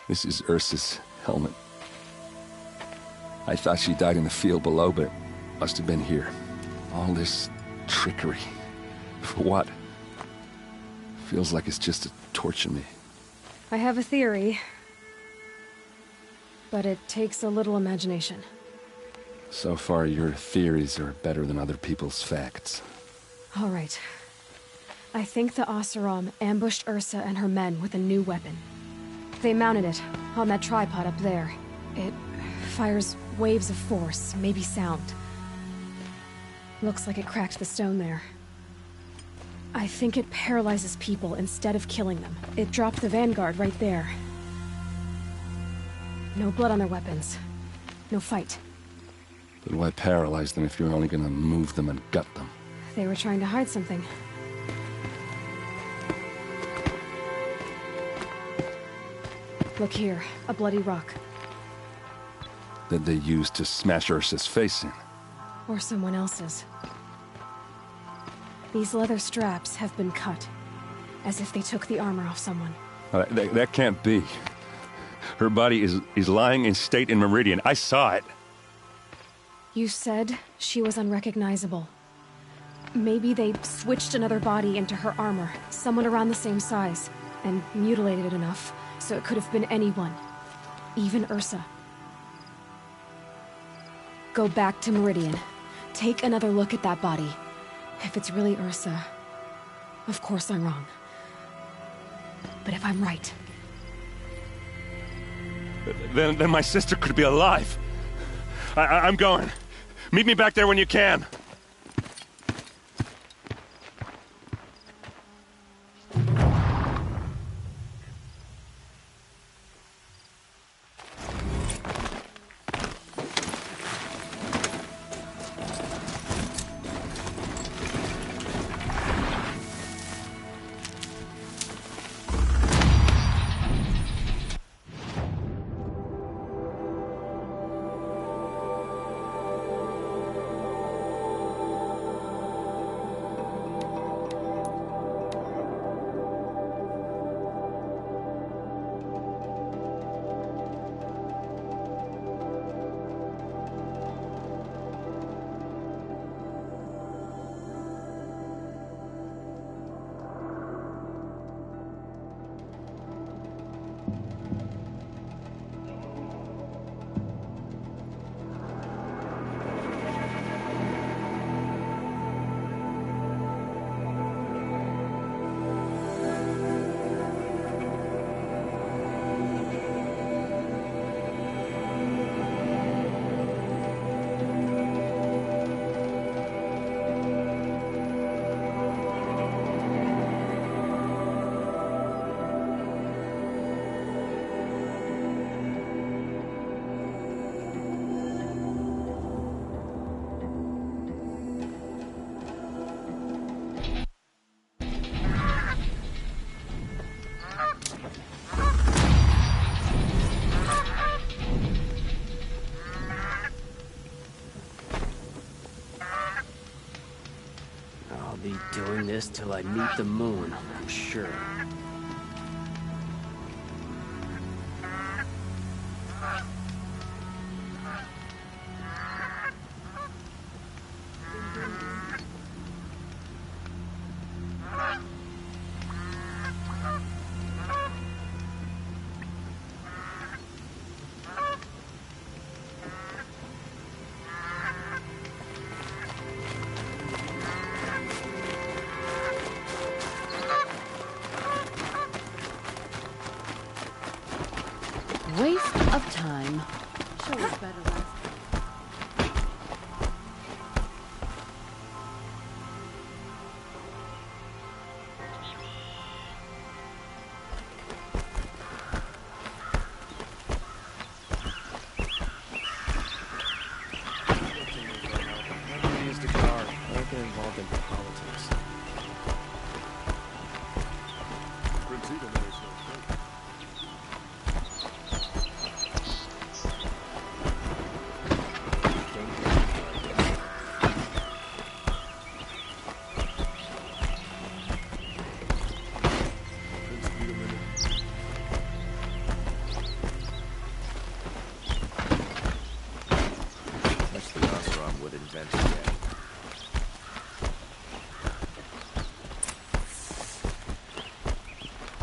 This is Ursa's helmet. I thought she died in the field below, but must have been here. All this trickery. For what? Feels like it's just to torture me. I have a theory, but it takes a little imagination. So far, your theories are better than other people's facts. All right. I think the Oseram ambushed Ursa and her men with a new weapon. They mounted it on that tripod up there. It fires waves of force, maybe sound. Looks like it cracked the stone there. I think it paralyzes people instead of killing them. It dropped the vanguard right there. No blood on their weapons. No fight. But why paralyze them if you're only gonna move them and gut them? They were trying to hide something. Look here, a bloody rock. That they used to smash Ursa's face in. Or someone else's. These leather straps have been cut, as if they took the armor off someone. That can't be. Her body is lying in state in Meridian. I saw it. You said she was unrecognizable. Maybe they switched another body into her armor, someone around the same size, and mutilated it enough, so it could have been anyone. Even Ursa. Go back to Meridian. Take another look at that body. If it's really Ursa, of course I'm wrong. But if I'm right... Then my sister could be alive. I'm going. Meet me back there when you can. Doing this till I meet the moon, I'm sure. Waste of time. Show us better last. Nobody is the car. Don't get involved in politics.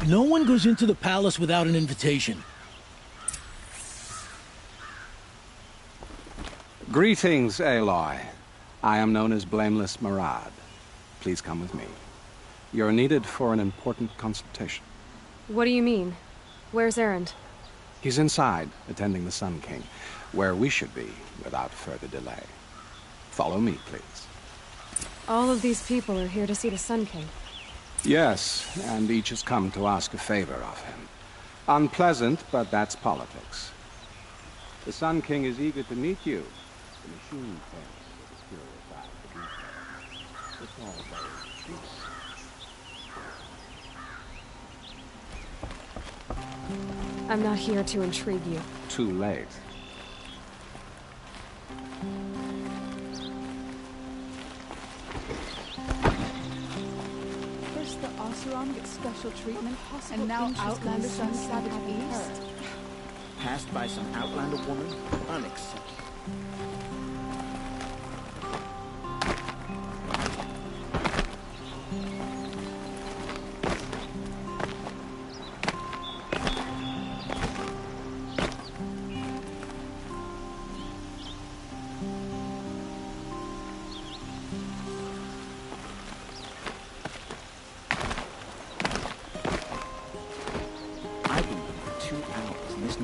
No one goes into the palace without an invitation. Greetings, Aloy. I am known as Blameless Marad. Please come with me. You're needed for an important consultation. What do you mean? Where's Erend? He's inside, attending the Sun King, where we should be without further delay. Follow me, please. All of these people are here to see the Sun King. Yes, and each has come to ask a favor of him. Unpleasant, but that's politics. The Sun King is eager to meet you. The machine thing with a curious eye for detail. It's all very cheap. I'm not here to intrigue you. Too late. First the Oseram gets special treatment, and now Outlander Savage Beast. Passed by some Outlander woman? Unacceptable.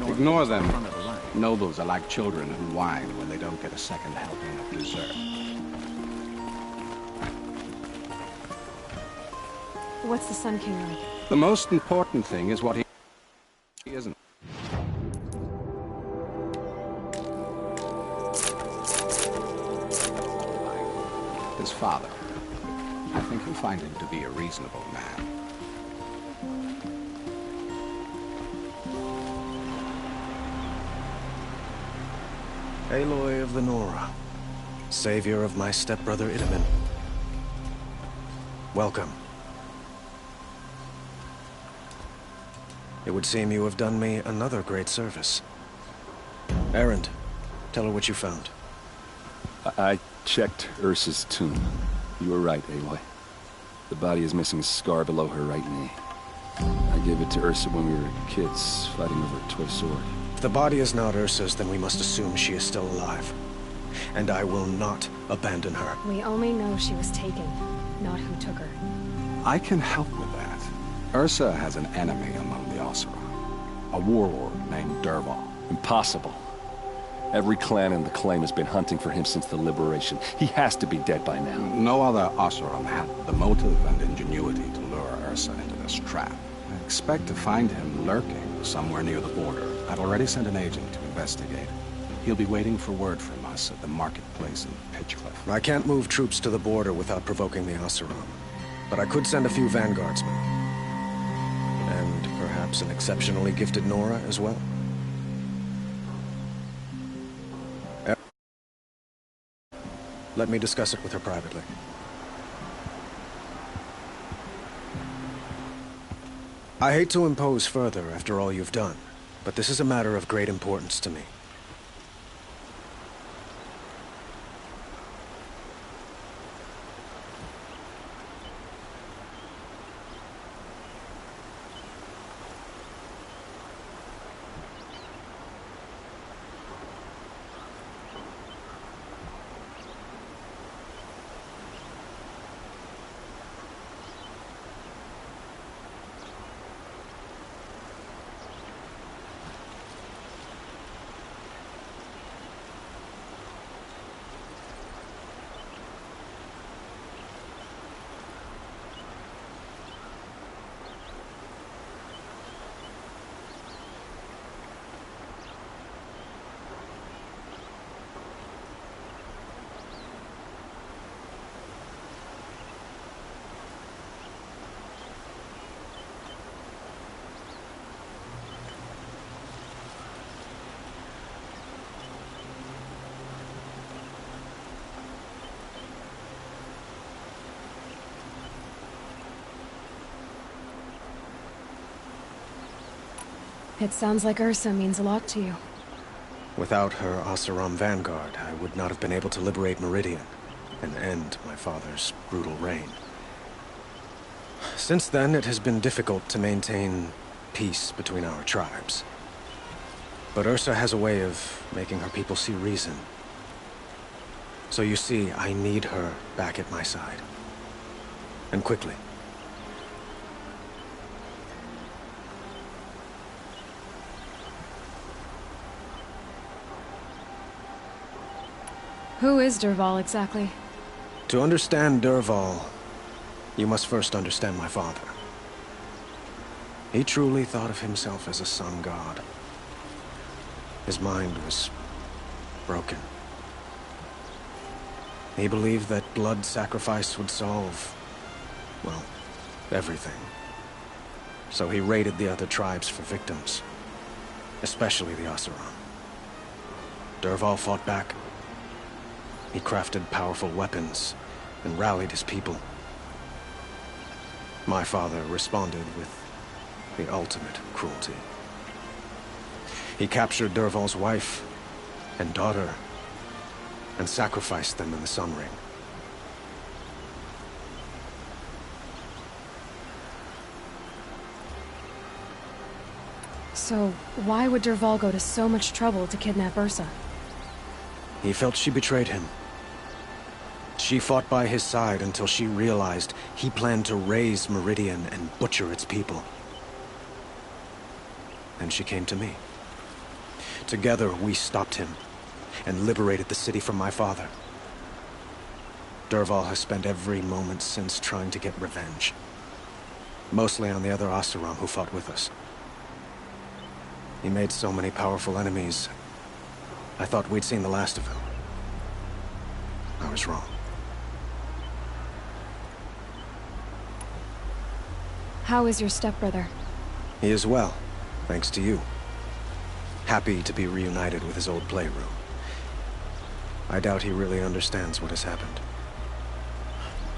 Ignore them. Nobles are like children who whine when they don't get a second helping of dessert. What's the Sun King like? The most important thing is what he isn't. His father. I think you'll find him to be a reasonable man. Aloy of the Nora, savior of my stepbrother Itamen. Welcome. It would seem you have done me another great service. Erend, tell her what you found. I checked Ursa's tomb. You were right, Aloy. The body is missing a scar below her right knee. I gave it to Ursa when we were kids, fighting over a toy sword. If the body is not Ursa's, then we must assume she is still alive. And I will not abandon her. We only know she was taken, not who took her. I can help with that. Ursa has an enemy among the Oseram. A warlord named Dervahl. Impossible. Every clan in the claim has been hunting for him since the liberation. He has to be dead by now. No other Oseram had the motive and ingenuity to lure Ursa into this trap. I expect to find him lurking somewhere near the border. I've already sent an agent to investigate. He'll be waiting for word from us at the marketplace in Pitchcliff. I can't move troops to the border without provoking the Oseram. But I could send a few vanguardsmen. And perhaps an exceptionally gifted Nora as well. Let me discuss it with her privately. I hate to impose further after all you've done, but this is a matter of great importance to me. It sounds like Ursa means a lot to you. Without her Oseram vanguard, I would not have been able to liberate Meridian and end my father's brutal reign. Since then, it has been difficult to maintain peace between our tribes. But Ursa has a way of making her people see reason. So you see, I need her back at my side. And quickly. Who is Dervahl exactly? To understand Dervahl, you must first understand my father. He truly thought of himself as a sun god. His mind was broken. He believed that blood sacrifice would solve, well, everything. So he raided the other tribes for victims, especially the Oseram. Dervahl fought back. He crafted powerful weapons and rallied his people. My father responded with the ultimate cruelty. He captured Dervahl's wife and daughter and sacrificed them in the Sun Ring. So, why would Dervahl go to so much trouble to kidnap Ursa? He felt she betrayed him. She fought by his side until she realized he planned to raise Meridian and butcher its people. And she came to me. Together, we stopped him and liberated the city from my father. Dervahl has spent every moment since trying to get revenge. Mostly on the other Oseram who fought with us. He made so many powerful enemies. I thought we'd seen the last of him. I was wrong. How is your stepbrother? He is well, thanks to you. Happy to be reunited with his old playroom. I doubt he really understands what has happened.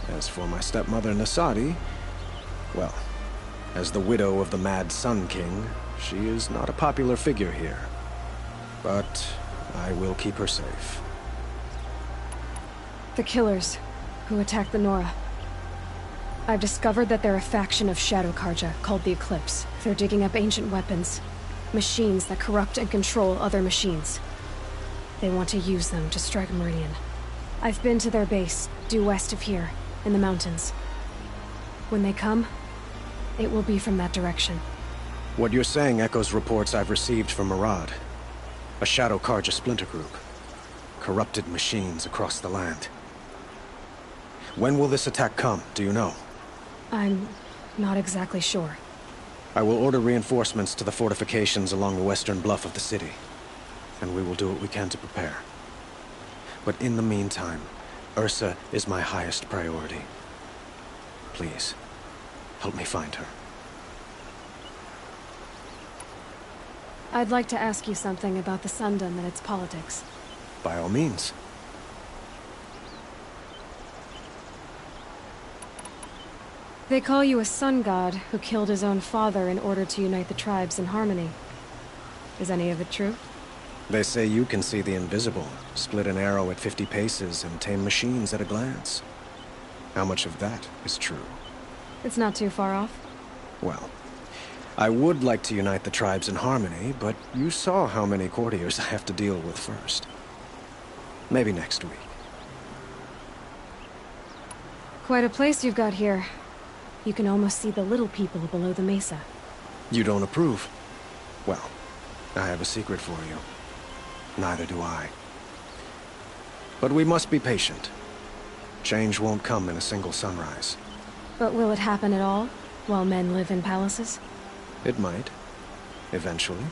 As for my stepmother, Nasadi, well, as the widow of the Mad Sun King, she is not a popular figure here. But I will keep her safe. The killers who attacked the Nora. I've discovered that they're a faction of Shadow Karja called the Eclipse. They're digging up ancient weapons. Machines that corrupt and control other machines. They want to use them to strike Meridian. I've been to their base, due west of here, in the mountains. When they come, it will be from that direction. What you're saying echoes reports I've received from Murad. A Shadow Karja splinter group. Corrupted machines across the land. When will this attack come, do you know? I'm not exactly sure. I will order reinforcements to the fortifications along the western bluff of the city. And we will do what we can to prepare. But in the meantime, Ursa is my highest priority. Please, help me find her. I'd like to ask you something about the Sundom and its politics. By all means. They call you a sun god who killed his own father in order to unite the tribes in harmony. Is any of it true? They say you can see the invisible, split an arrow at 50 paces, and tame machines at a glance. How much of that is true? It's not too far off. Well, I would like to unite the tribes in harmony, but you saw how many courtiers I have to deal with first. Maybe next week. Quite a place you've got here. You can almost see the little people below the mesa. You don't approve? Well, I have a secret for you. Neither do I. But we must be patient. Change won't come in a single sunrise. But will it happen at all, while men live in palaces? It might. Eventually.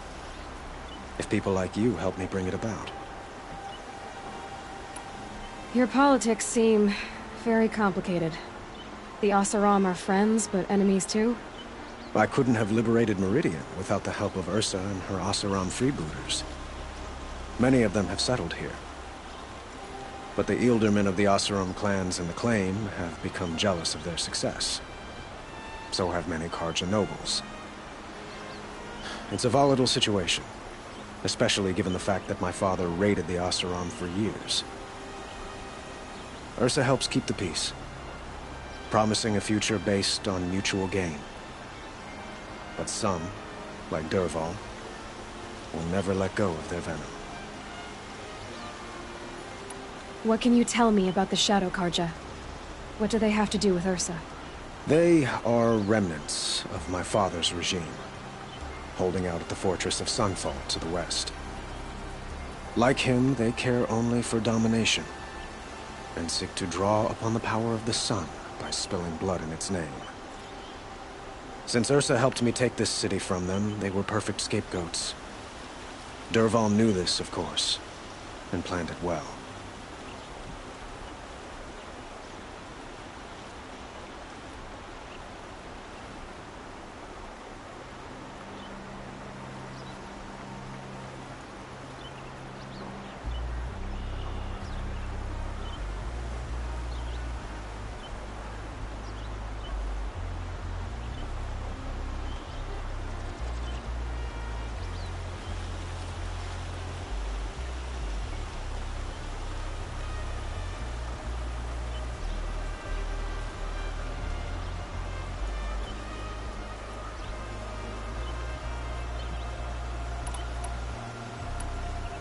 If people like you help me bring it about. Your politics seem very complicated. The Oseram are friends, but enemies too? I couldn't have liberated Meridian without the help of Ursa and her Oseram freebooters. Many of them have settled here. But the Ealdormen of the Oseram clans in the Claim have become jealous of their success. So have many Karja nobles. It's a volatile situation, especially given the fact that my father raided the Oseram for years. Ursa helps keep the peace. promising a future based on mutual gain. But some, like Dervahl, will never let go of their venom. What can you tell me about the Shadow Karja? What do they have to do with Ursa? They are remnants of my father's regime, holding out at the fortress of Sunfall to the west. Like him, they care only for domination, and seek to draw upon the power of the sun by spilling blood in its name. Since Ursa helped me take this city from them, they were perfect scapegoats. Dervahl knew this, of course, and planned it well.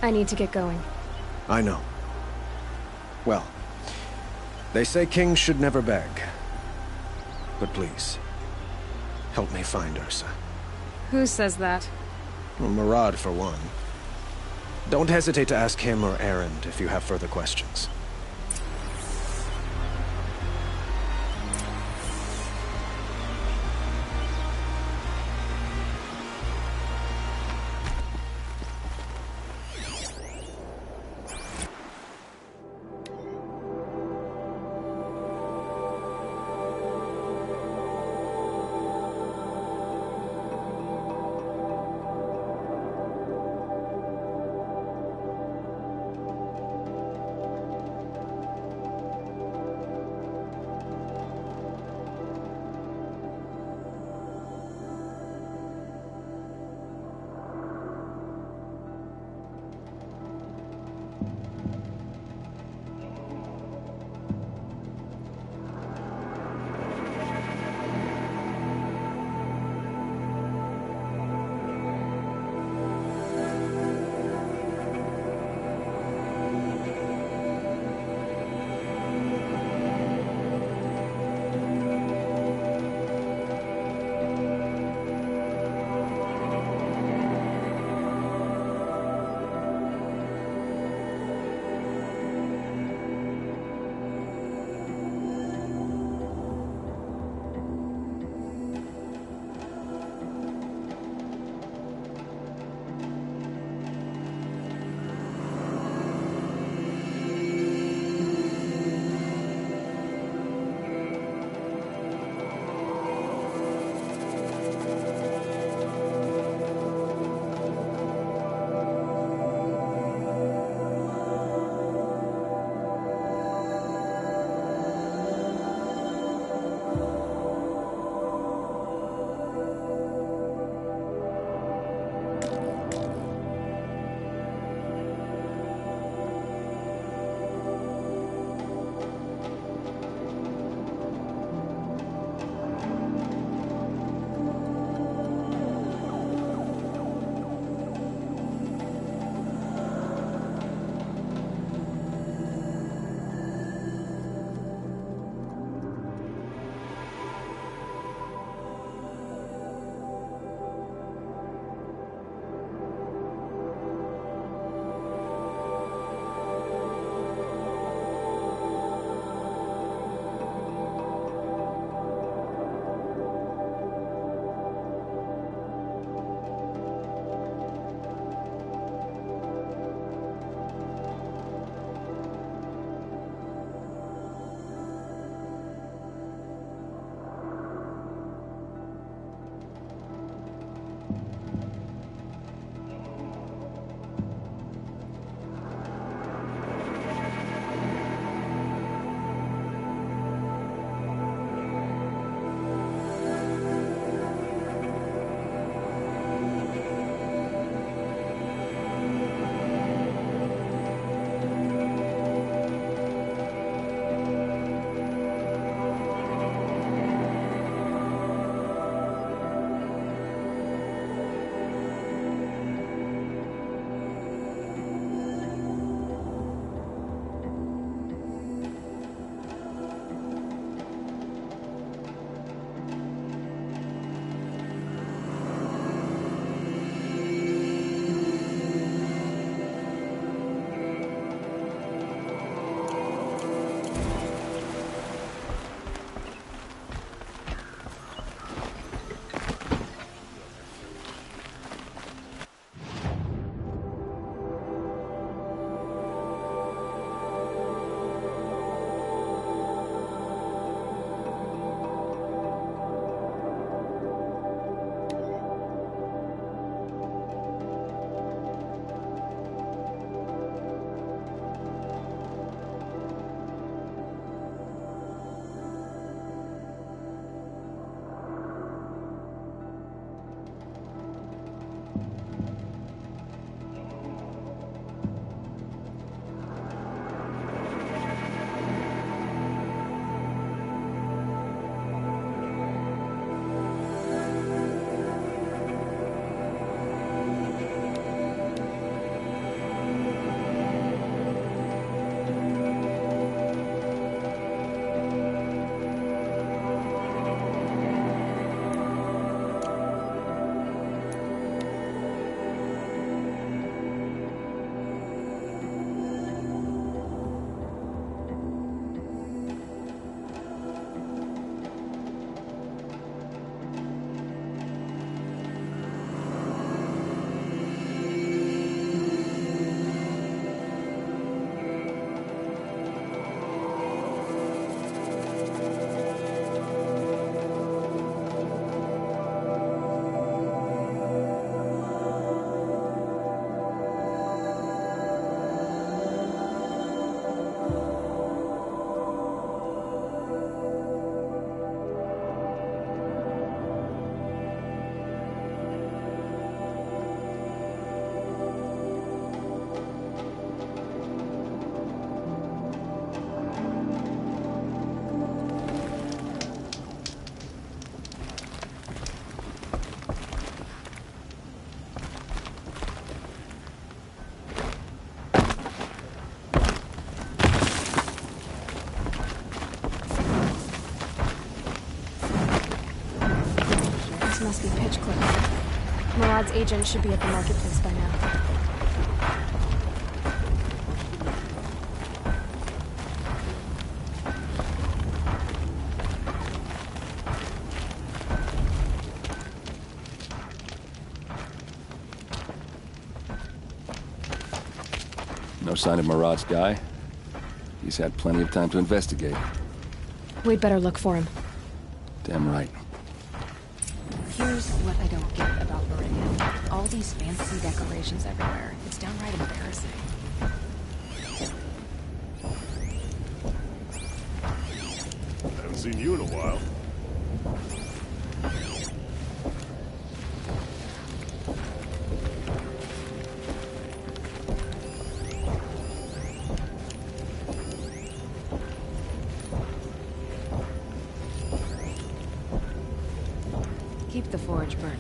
I need to get going. I know. Well, they say kings should never beg. But please, help me find Ursa. Who says that? Well, Murad, for one. Don't hesitate to ask him or Erend if you have further questions. Must be Pitchcliff. Murad's agent should be at the marketplace by now. No sign of Murad's guy? He's had plenty of time to investigate. We'd better look for him. Damn right. Here's what I don't get about Meridian. All these fancy decorations everywhere. It's downright embarrassing. Haven't seen you in a while. Keep the forge burning.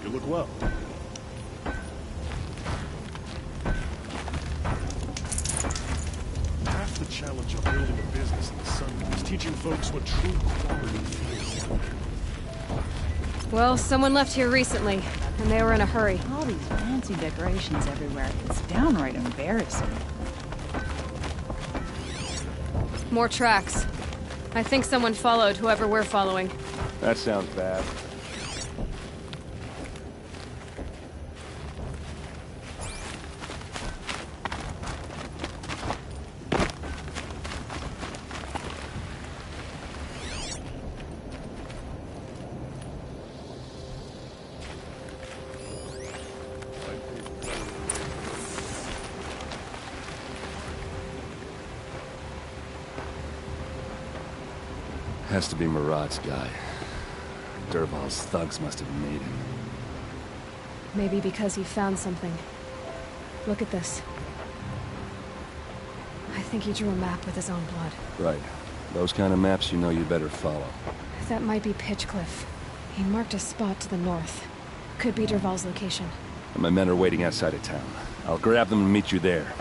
You look well. Half the challenge of building a business in the sun is teaching folks what true quality feels like. Well, someone left here recently, and they were in a hurry. All these fancy decorations everywhere. It's downright embarrassing. More tracks. I think someone followed whoever we're following. That sounds bad. Has to be Murad's guy. Dervahl's thugs must have made him. Maybe because he found something. Look at this. I think he drew a map with his own blood. Right. Those kind of maps you know you better follow. That might be Pitchcliff. He marked a spot to the north. Could be Dervahl's location. And my men are waiting outside of town. I'll grab them and meet you there.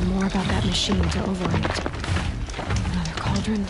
learn more about that machine to override. Another cauldron.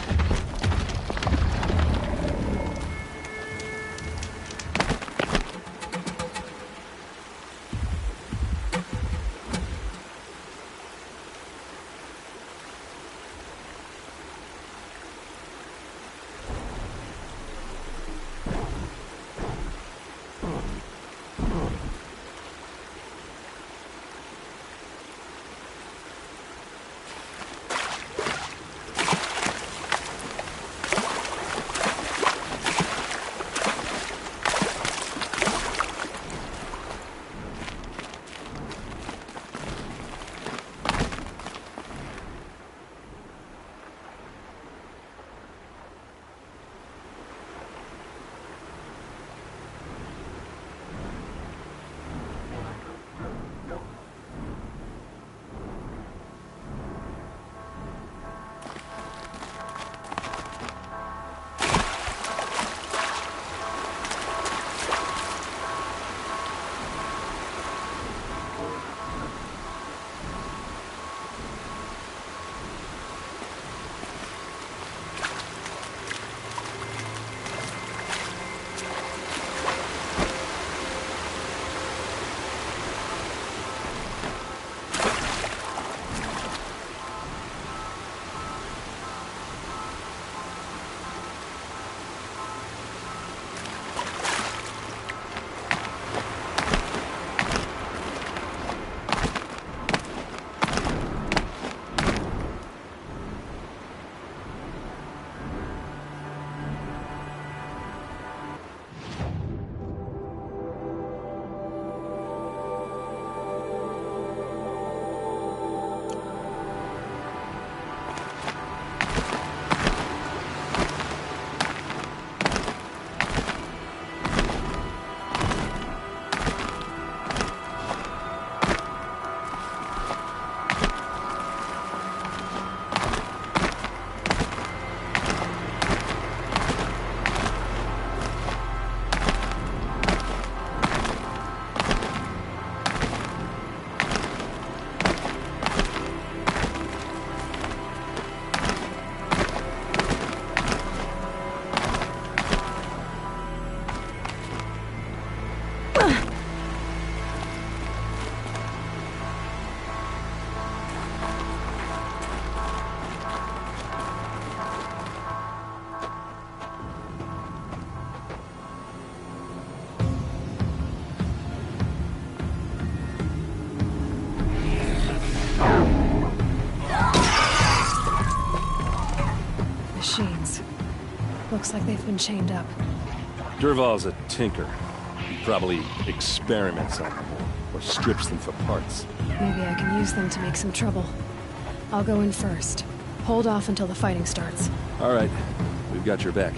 Looks like they've been chained up. Durval's a tinker. He probably experiments on them or strips them for parts. Maybe I can use them to make some trouble. I'll go in first. Hold off until the fighting starts. All right. We've got your back.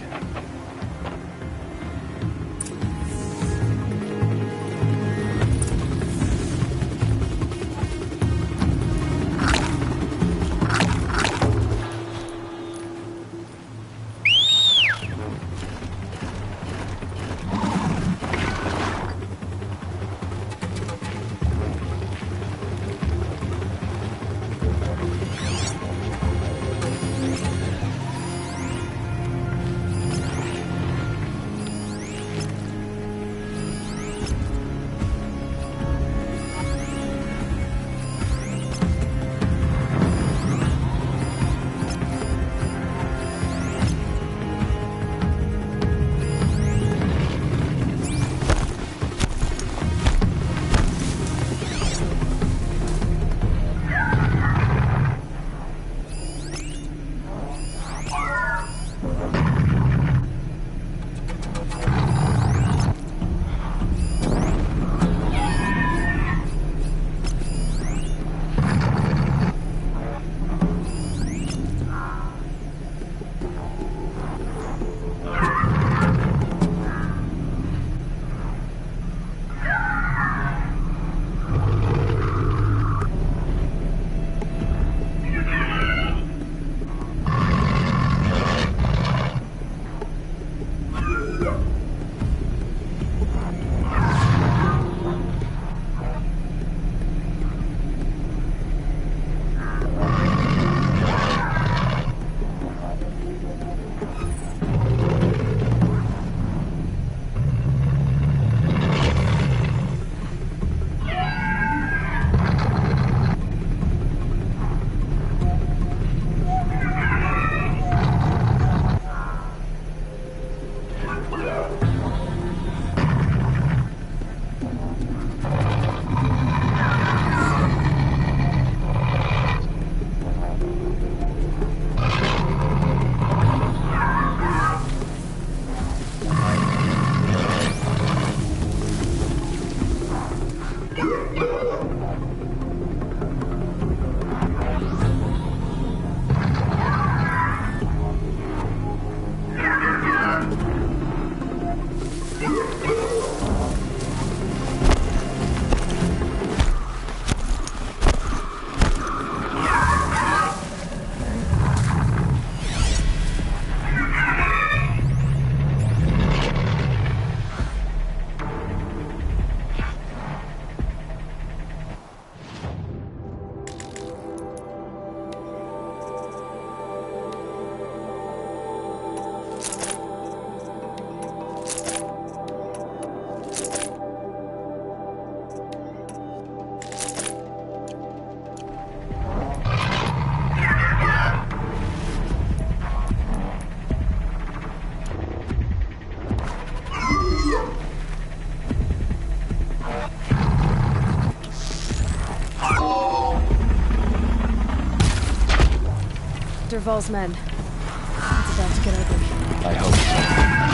Dr. Volsman. It's about to get ugly. I hope so.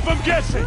I'm guessing.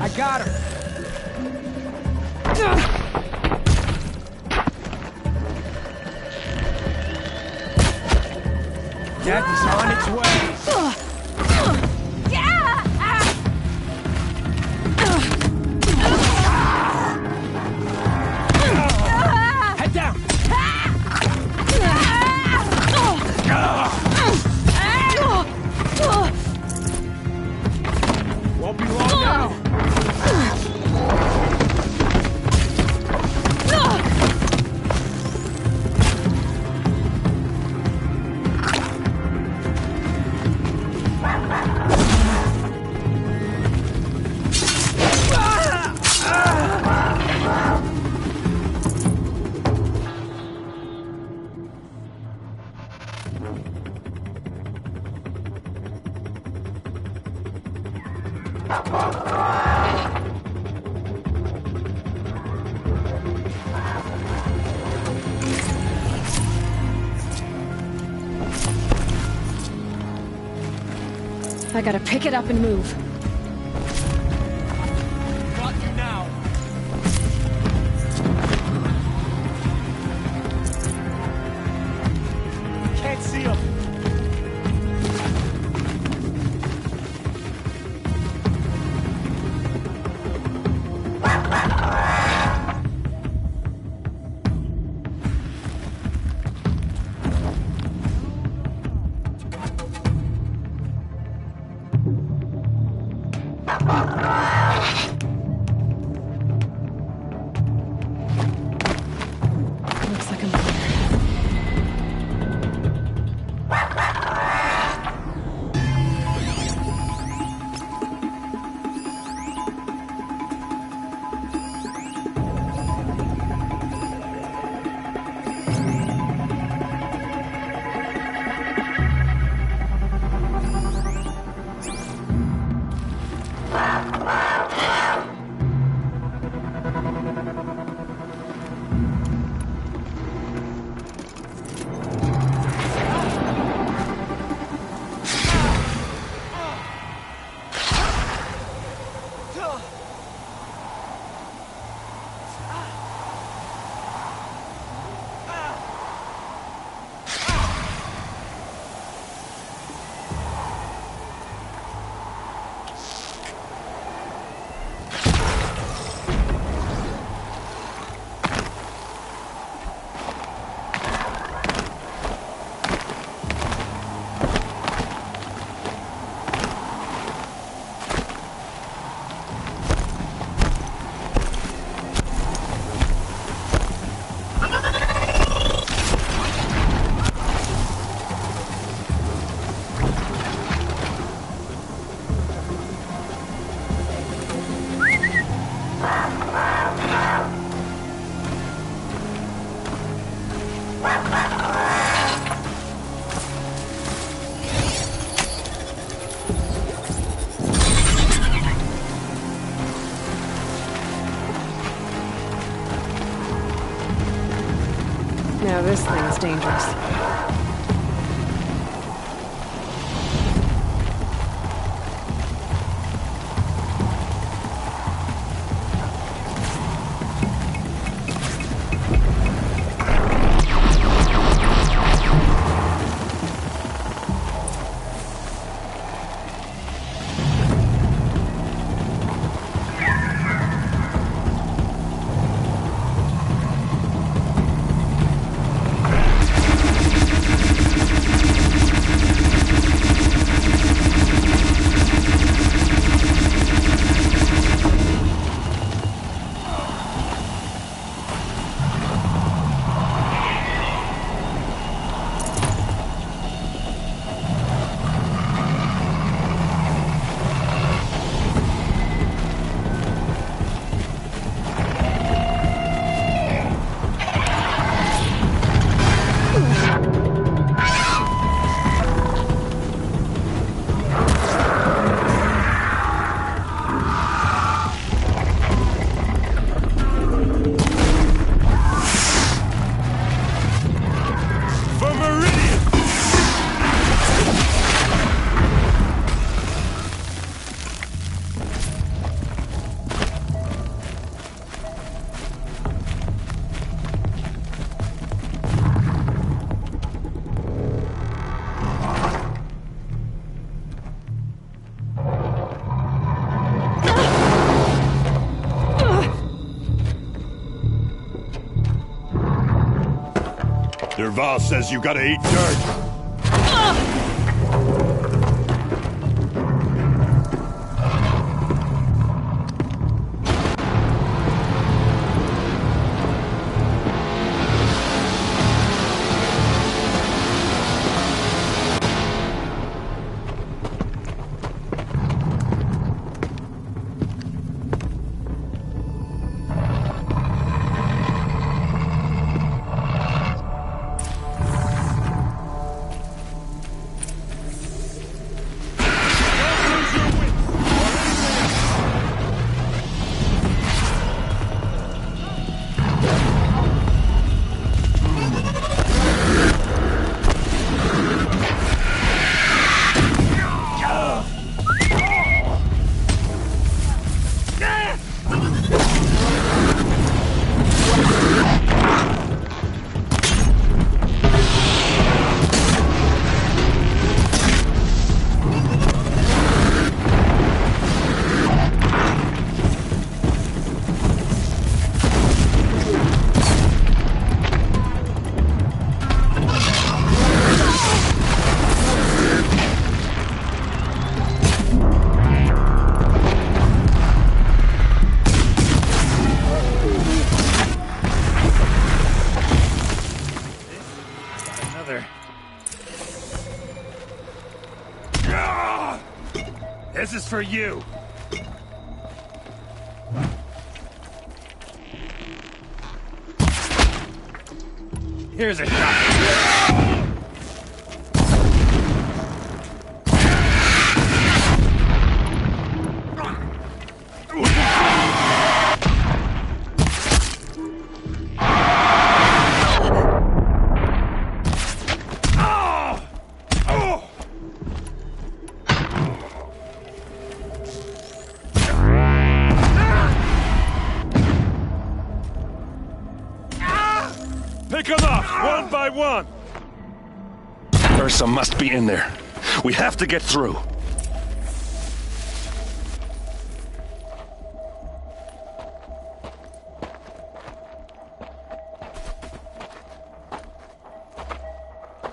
I got her. Death is on its way. Head down. Won't be long now. I gotta pick it up and move. Got you now. Can't see him. this thing is dangerous. Derval says you gotta eat dirt. This is for you. Here's a shot. Pick them up, one by one! Ursa must be in there. We have to get through.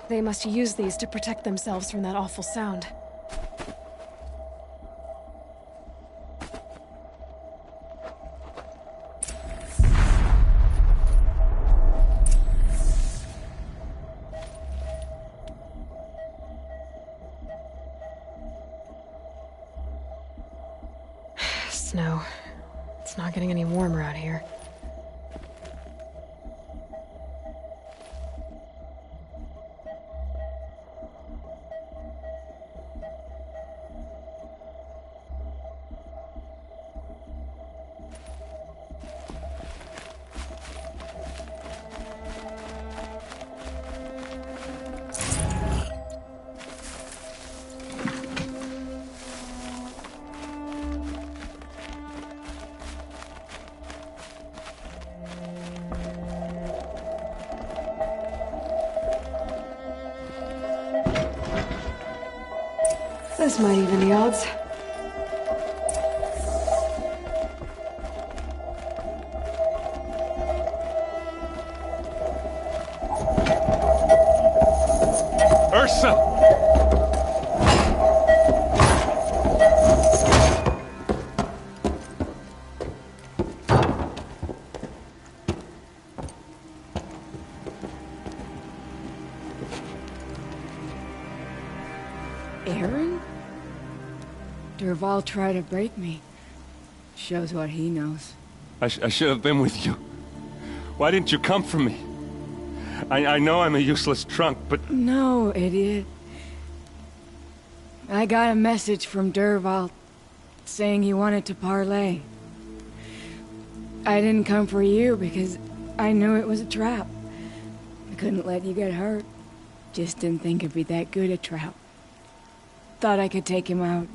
They must use these to protect themselves from that awful sound. Snow. It's not getting any warmer out here. This might even the odds. Ursa! Aaron? Durval tried to break me. Shows what he knows. I should have been with you. Why didn't you come for me? I know I'm a useless trunk, but... No, idiot. I got a message from Durval saying he wanted to parlay. I didn't come for you because I knew it was a trap. I couldn't let you get hurt. Just didn't think it'd be that good a trap. Thought I could take him out.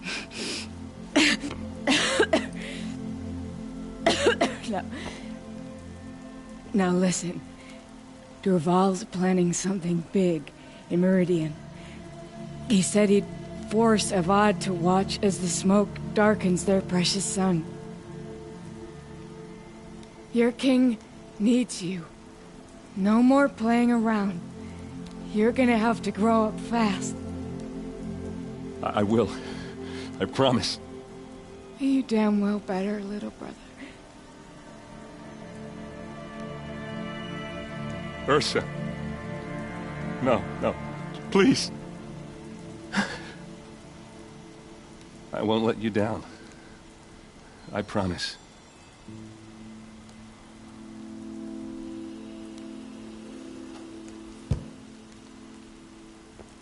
Now listen. Durval's planning something big in Meridian. He said he'd force Avad to watch as the smoke darkens their precious sun. Your king needs you. No more playing around. You're gonna have to grow up fast. I will. I promise. You damn well better, little brother. Ursa. No, no. Please. I won't let you down. I promise.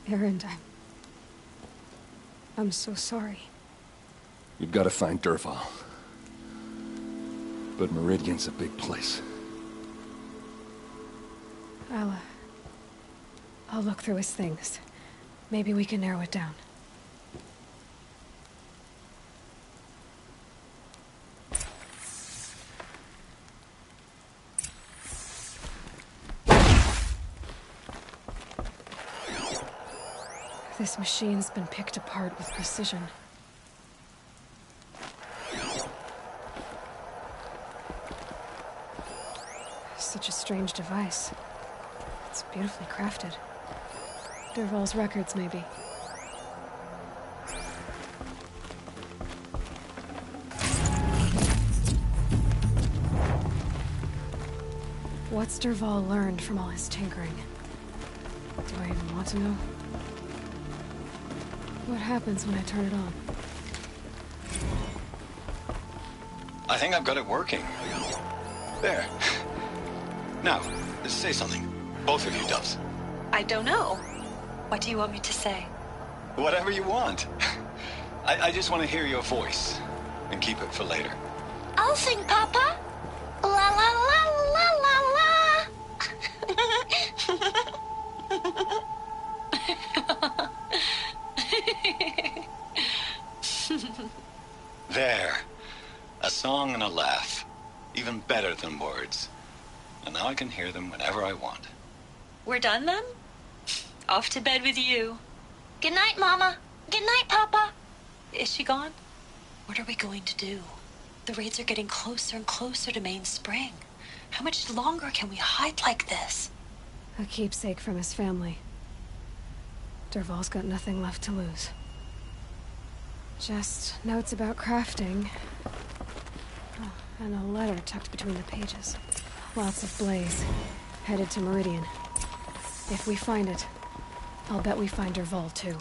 Aaron, I'm so sorry. You've got to find Durval. But Meridian's a big place. I'll look through his things. Maybe we can narrow it down. This machine's been picked apart with precision. Such a strange device. It's beautifully crafted. Durval's records, maybe. What's Durval learned from all his tinkering? Do I even want to know? What happens when I turn it on? I think I've got it working. There. Now, say something. Both of you, Doves. I don't know. What do you want me to say? Whatever you want. I just want to hear your voice. And keep it for later. I'll sing, Papa. La la la la la la. There. A song and a laugh. Even better than words. And now I can hear them whenever I want. We're done then? Off to bed with you. Good night, Mama. Good night, Papa. Is she gone? What are we going to do? The raids are getting closer and closer to Main Spring. How much longer can we hide like this? A keepsake from his family. Durval's got nothing left to lose. Just notes about crafting. Oh, and a letter tucked between the pages. Lots of blaze. Headed to Meridian. If we find it, I'll bet we find Durval too.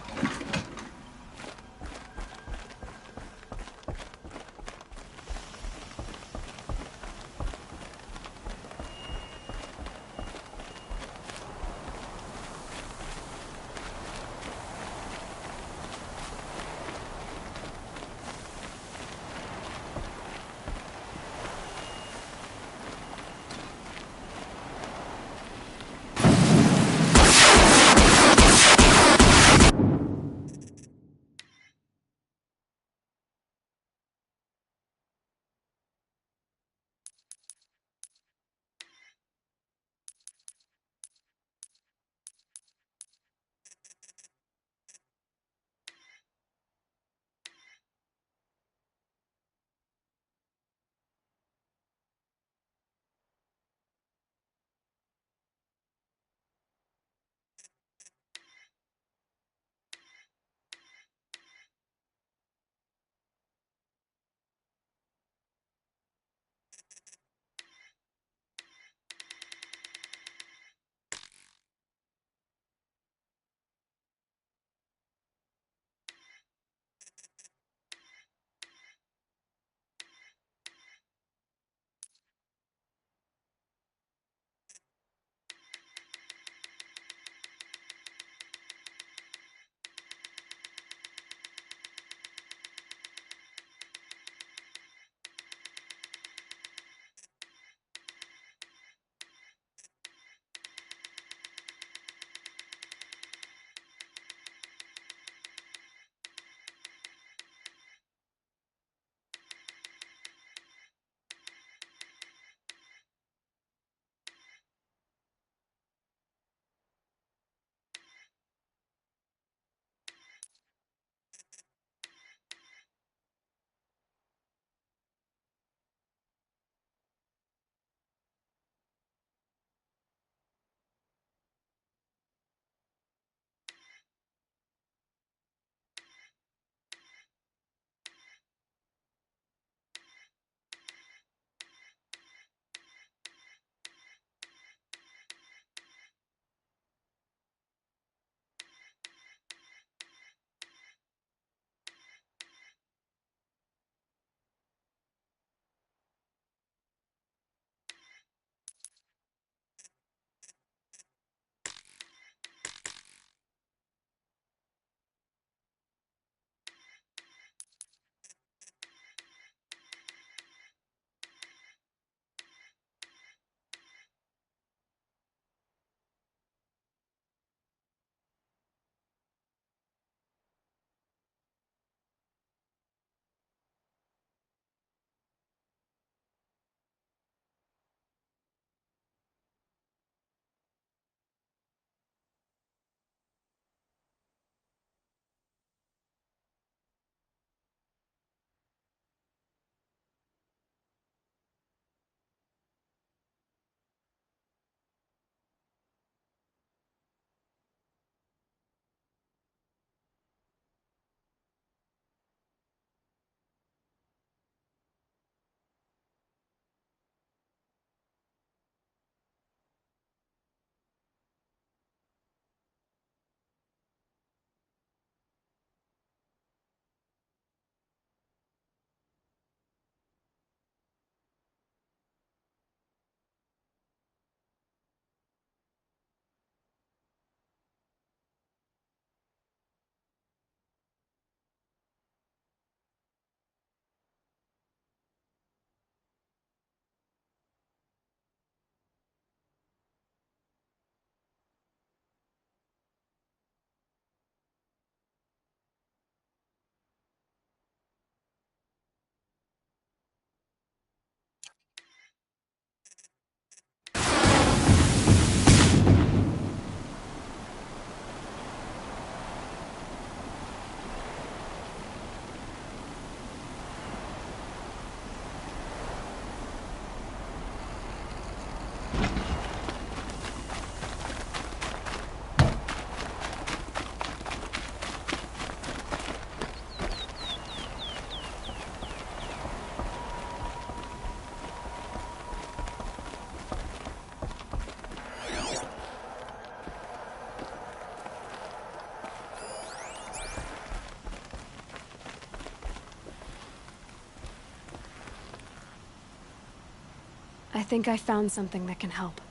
I think I found something that can help.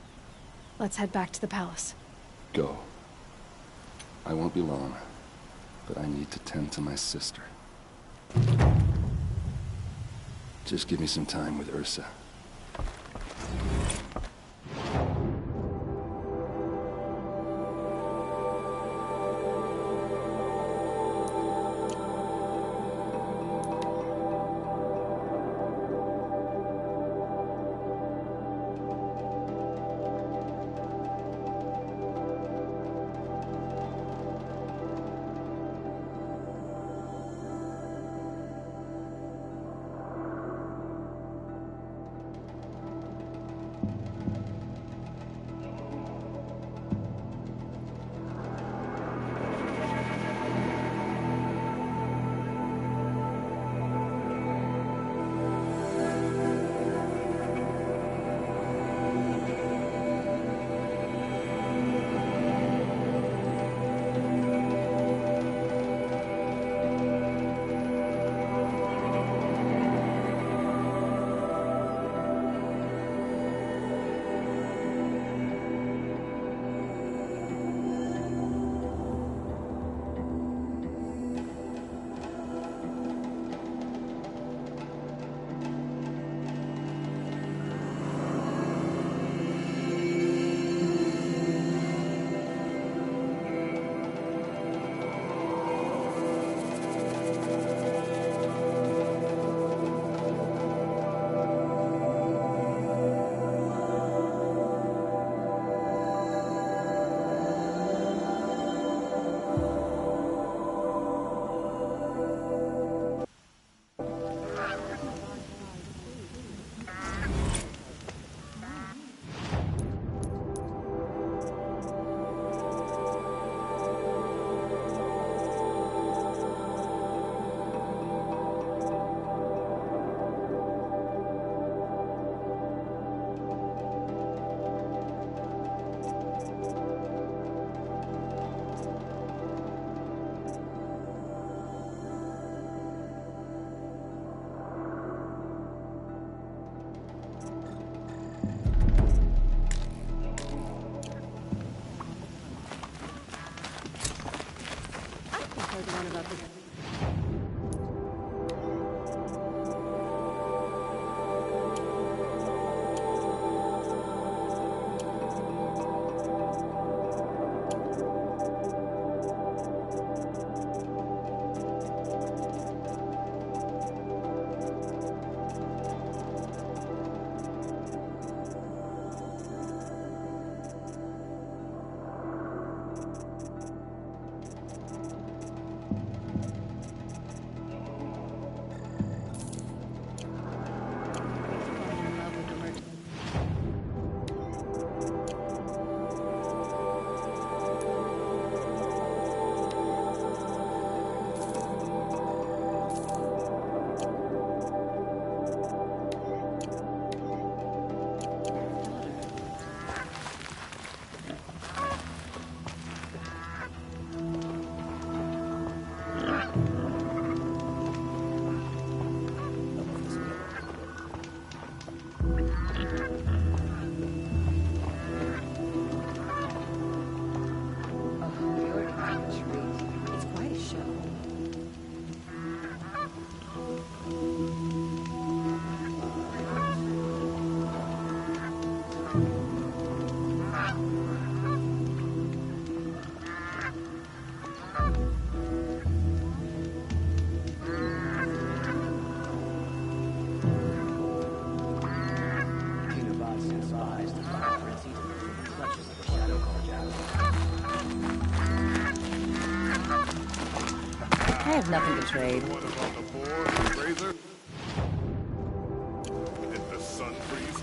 Let's head back to the palace. Go. I won't be long, but I need to tend to my sister. Just give me some time with Ursa. I have nothing to trade. What about the boar and the razor? Did the sun freeze?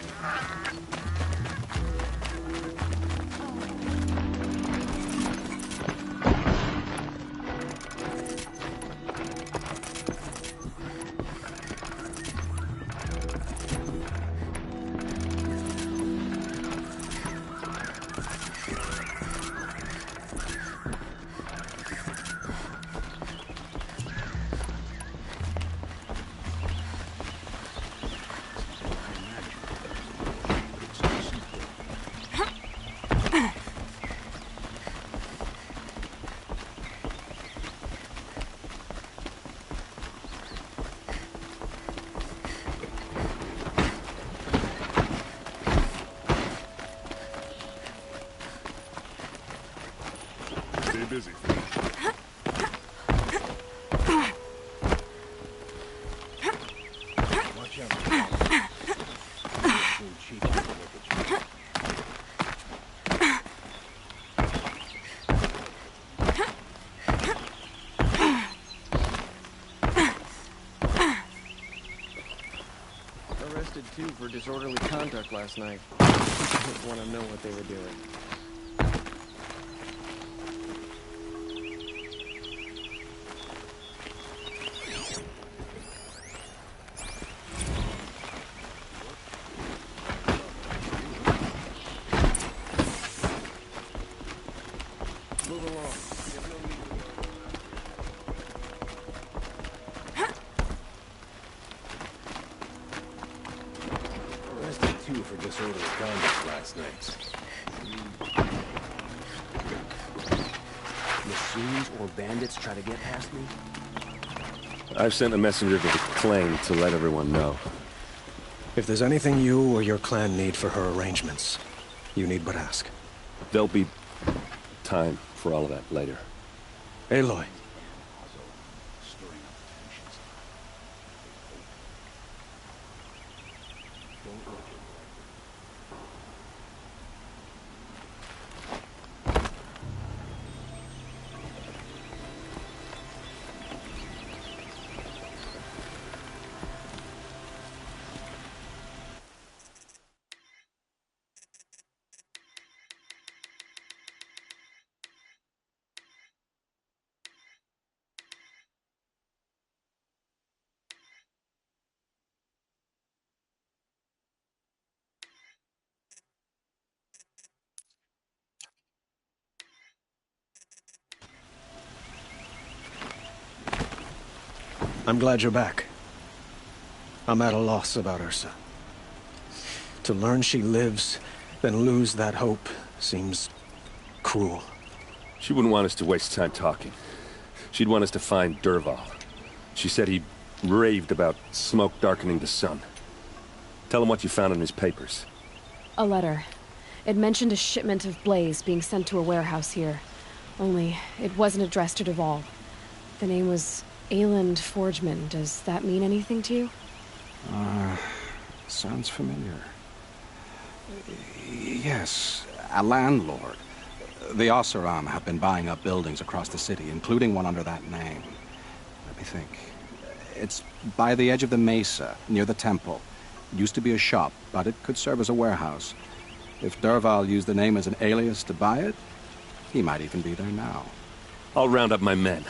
Arrested two for disorderly conduct last night. Just want to know what they were doing. Move along. Arrested two for disorderly conduct last night. Machines or bandits try to get past me? I've sent a messenger to the claim to let everyone know. If there's anything you or your clan need for her arrangements, you need but ask. There'll be time for all of that later. Aloy. I'm glad you're back. I'm at a loss about Ursa. To learn she lives, then lose that hope, seems cruel. She wouldn't want us to waste time talking. She'd want us to find Dervahl. She said he raved about smoke darkening the sun. Tell him what you found in his papers. A letter. It mentioned a shipment of blaze being sent to a warehouse here. Only, it wasn't addressed to Dervahl. The name was Ayland Forgeman. Does that mean anything to you? Sounds familiar. Yes, a landlord. The Oseram have been buying up buildings across the city, including one under that name. Let me think. It's by the edge of the mesa, near the temple. It used to be a shop, but it could serve as a warehouse. If Dervahl used the name as an alias to buy it, he might even be there now. I'll round up my men.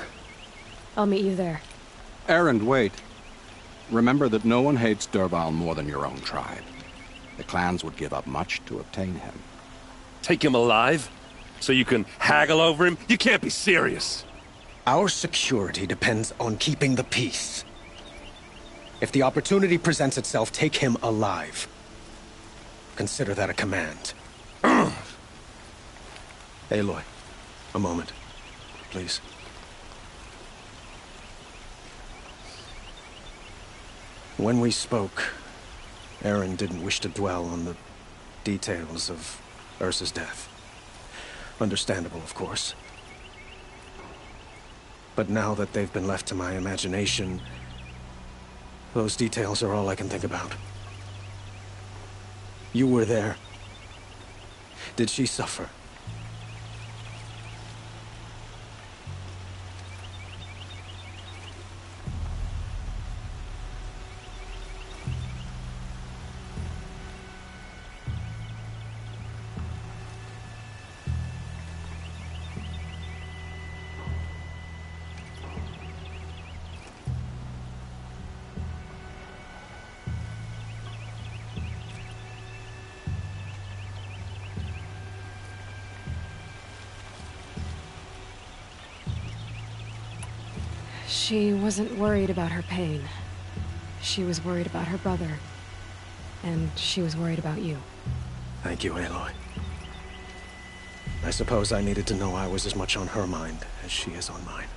I'll meet you there. Erend, wait. Remember that no one hates Dervahl more than your own tribe. The clans would give up much to obtain him. Take him alive? So you can haggle over him? You can't be serious. Our security depends on keeping the peace. If the opportunity presents itself, take him alive. Consider that a command. Aloy, a moment, please. When we spoke, Erend didn't wish to dwell on the details of Ursa's death. Understandable, of course. But now that they've been left to my imagination, those details are all I can think about. You were there. Did she suffer? She wasn't worried about her pain. She was worried about her brother. And she was worried about you. Thank you, Aloy. I suppose I needed to know I was as much on her mind as she is on mine.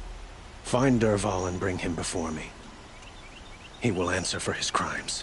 Find Dervahl and bring him before me. He will answer for his crimes.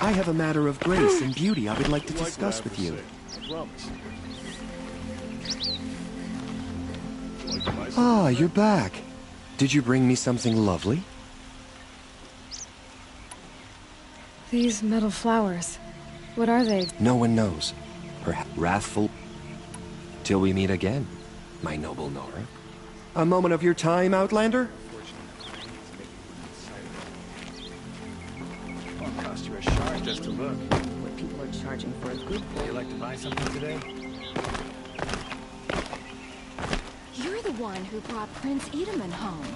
I have a matter of grace and beauty I would like to discuss with you. I promise. Ah, you're back. Did you bring me something lovely? These metal flowers. What are they? No one knows. Perhaps wrathful. Till we meet again, my noble Nora. A moment of your time, Outlander? Won't cost you a shard just to look. What people are charging for a good boy. Would you like to buy something today? You're the one who brought Prince Edaman home.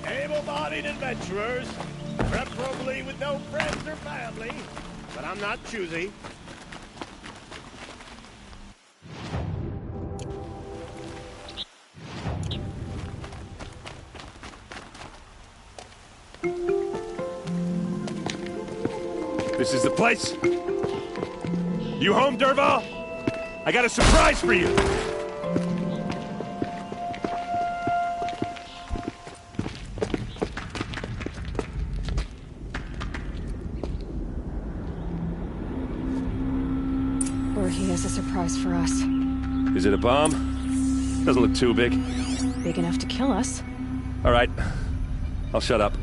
Able-bodied adventurers, preferably with no friends or family, but I'm not choosy. This is the place? You home, Dervahl? I got a surprise for you! Or he has a surprise for us. Is it a bomb? Doesn't look too big. Big enough to kill us. All right. I'll shut up.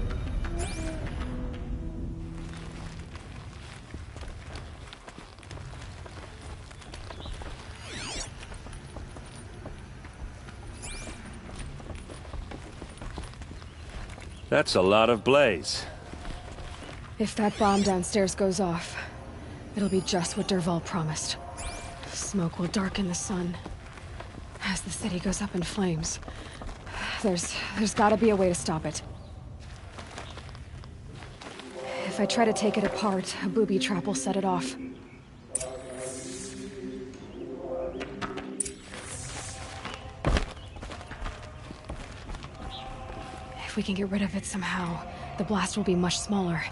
That's a lot of blaze. If that bomb downstairs goes off, it'll be just what Dervahl promised. Smoke will darken the sun. As the city goes up in flames. There's gotta be a way to stop it. If I try to take it apart, a booby trap will set it off. If we can get rid of it somehow, the blast will be much smaller.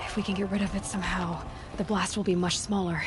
If we can get rid of it somehow, the blast will be much smaller.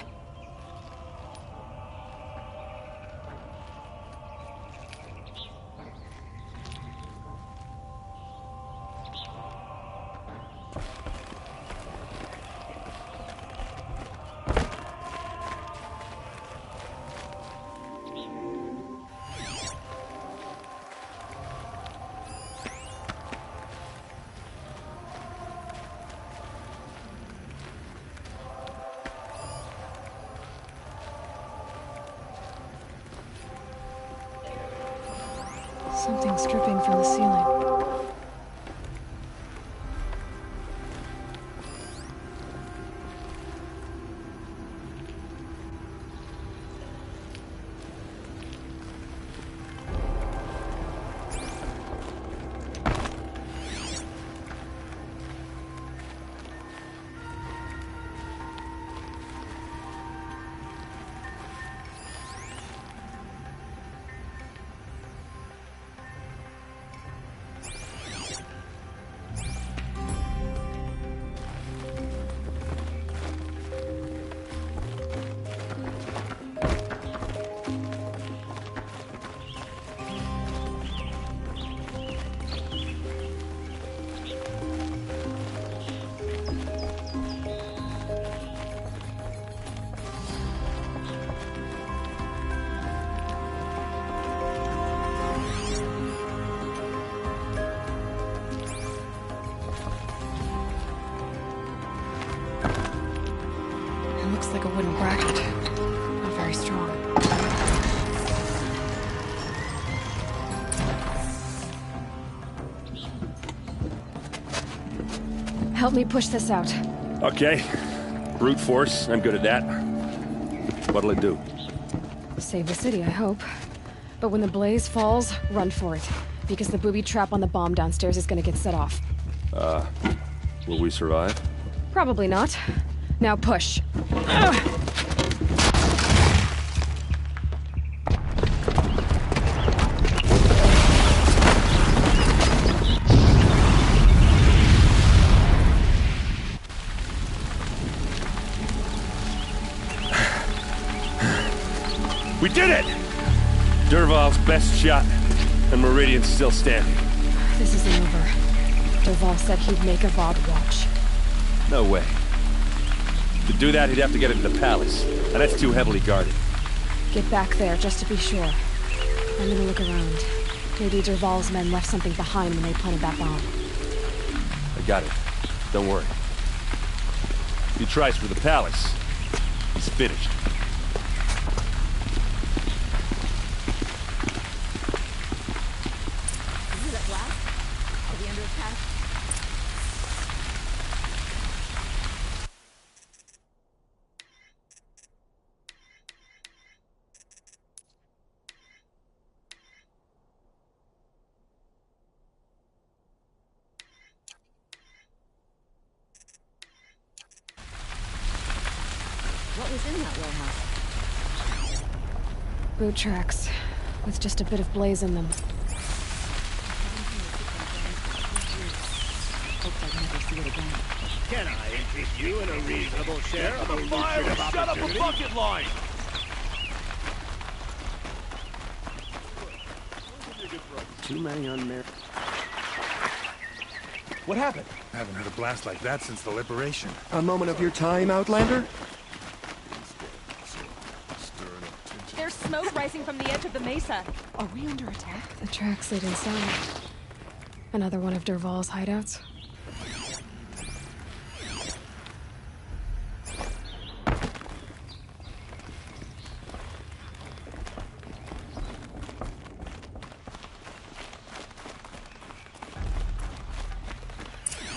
Something's dripping from the ceiling. Looks like a wooden bracket. Not very strong. Help me push this out. Okay. Brute force, I'm good at that. What'll it do? Save the city, I hope. But when the blaze falls, run for it. Because the booby trap on the bomb downstairs is gonna get set off. Will we survive? Probably not. Now push. We did it! Dervahl's best shot, and Meridian's still standing. This isn't over. Dervahl said he'd make a Vought watch. No way. To do that, he'd have to get into the palace, and that's too heavily guarded. Get back there, just to be sure. I'm gonna look around. Maybe Dervahl's men left something behind when they planted that bomb. I got it. Don't worry. If he tries for the palace, he's finished. Is it a blast? Are we under attack? What was in that warehouse? Boot tracks, with just a bit of blaze in them. Hope I'd never see it again. Can I interest you in a reasonable share of a lucrative Shut up a opportunity? bucket line! Too many unmarried. What happened? I haven't heard a blast like that since the liberation. A moment of your time, Outlander? There's smoke rising from the edge of the mesa. Are we under attack? The tracks lead inside. Another one of Dervahl's hideouts.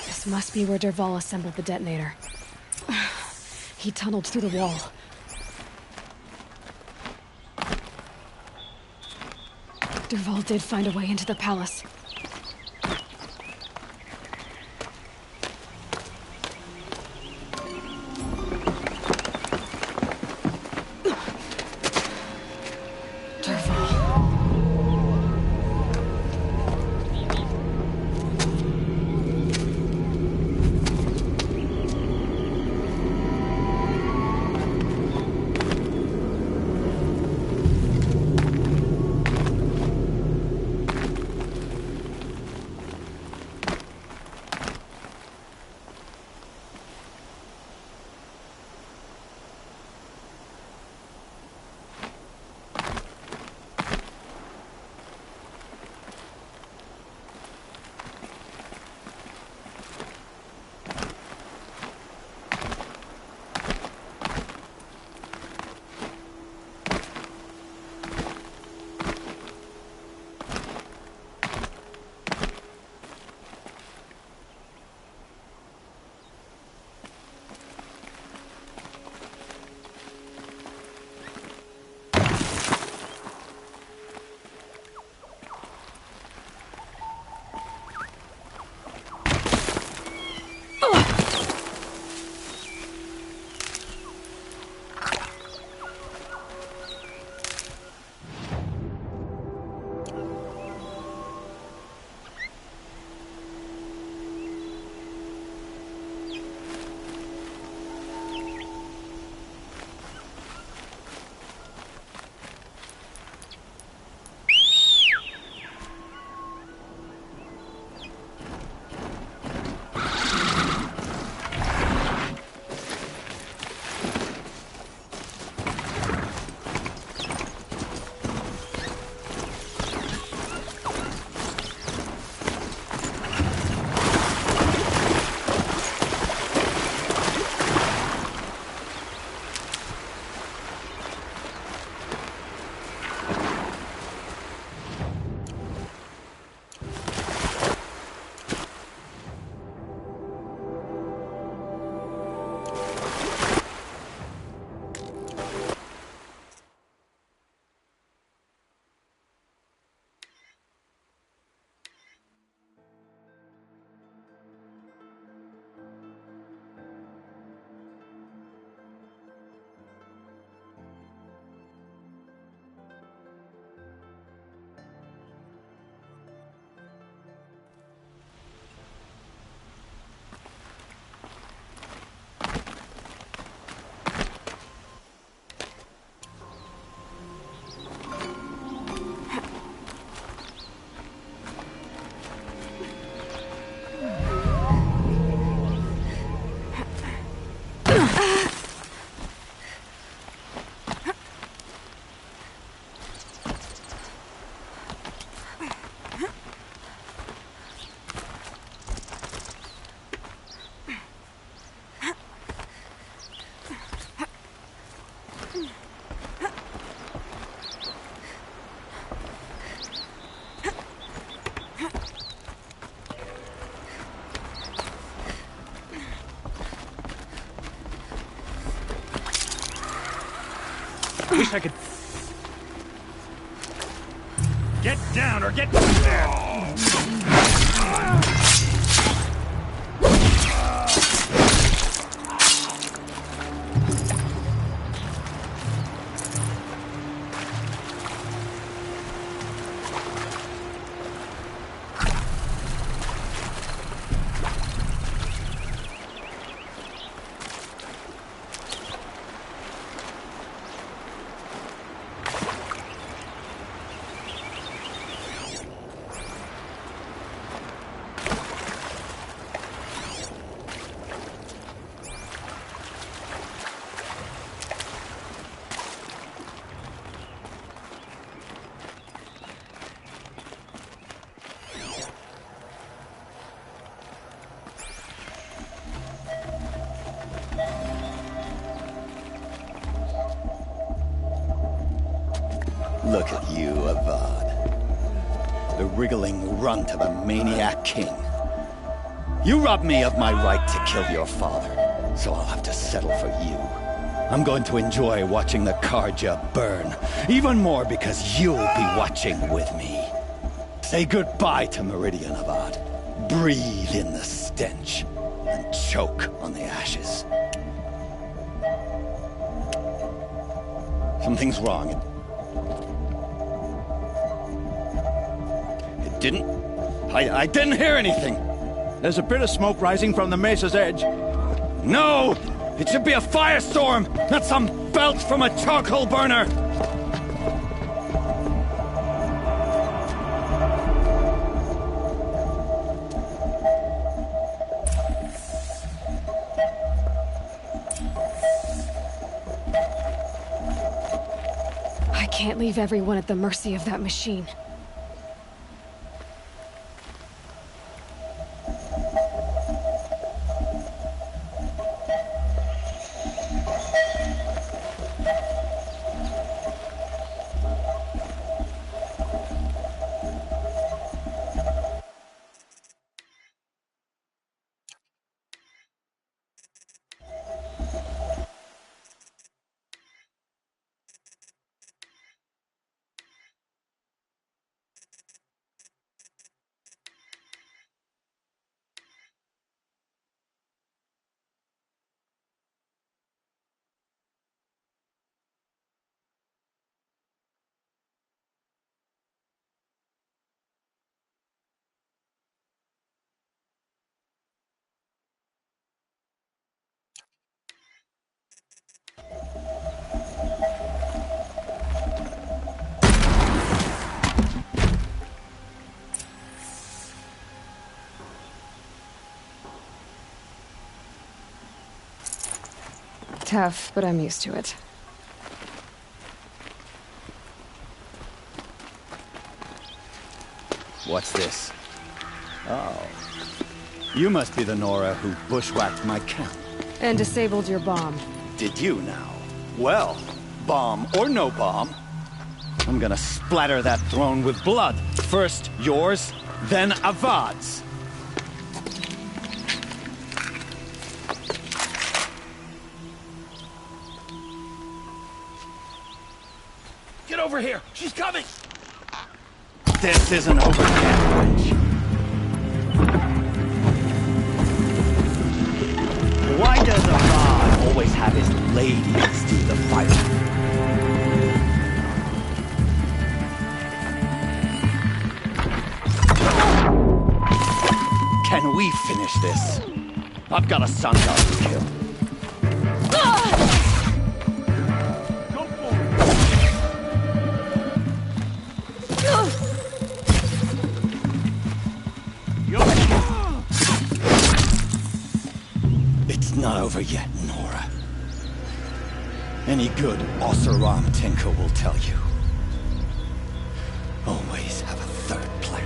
This must be where Dervahl assembled the detonator. He tunneled through the wall. Dervahl did find a way into the palace. Wish I could... Get down or get there! Look at you, Avad. The wriggling runt of a maniac king. You robbed me of my right to kill your father, so I'll have to settle for you. I'm going to enjoy watching the Karja burn, even more because you'll be watching with me. Say goodbye to Meridian, Avad. Breathe in the stench, and choke on the ashes. Something's wrong. I didn't hear anything. There's a bit of smoke rising from the mesa's edge. No! It should be a firestorm, not some belch from a charcoal burner! I can't leave everyone at the mercy of that machine. Tough, but I'm used to it. What's this? Oh. You must be the Nora who bushwhacked my camp. And disabled your bomb. Did you now? Well, bomb or no bomb, I'm gonna splatter that throne with blood. First yours, then Avad's. Get over here! She's coming! This isn't over yet, wench. Why does Avad always have his ladies do the fighting? Can we finish this? I've got a sun god to kill. It's not over yet, Nora. Any good Oseram tinker will tell you. Always have a third plan.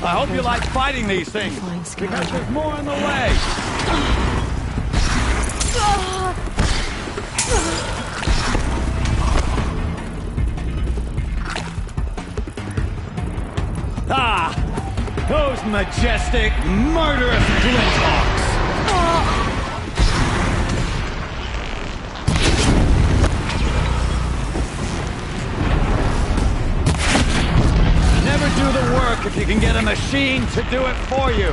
I hope you like fighting these things, because there's more in the way. Ah! Those majestic, murderous glinthawks! Never do the work if you can get a machine to do it for you.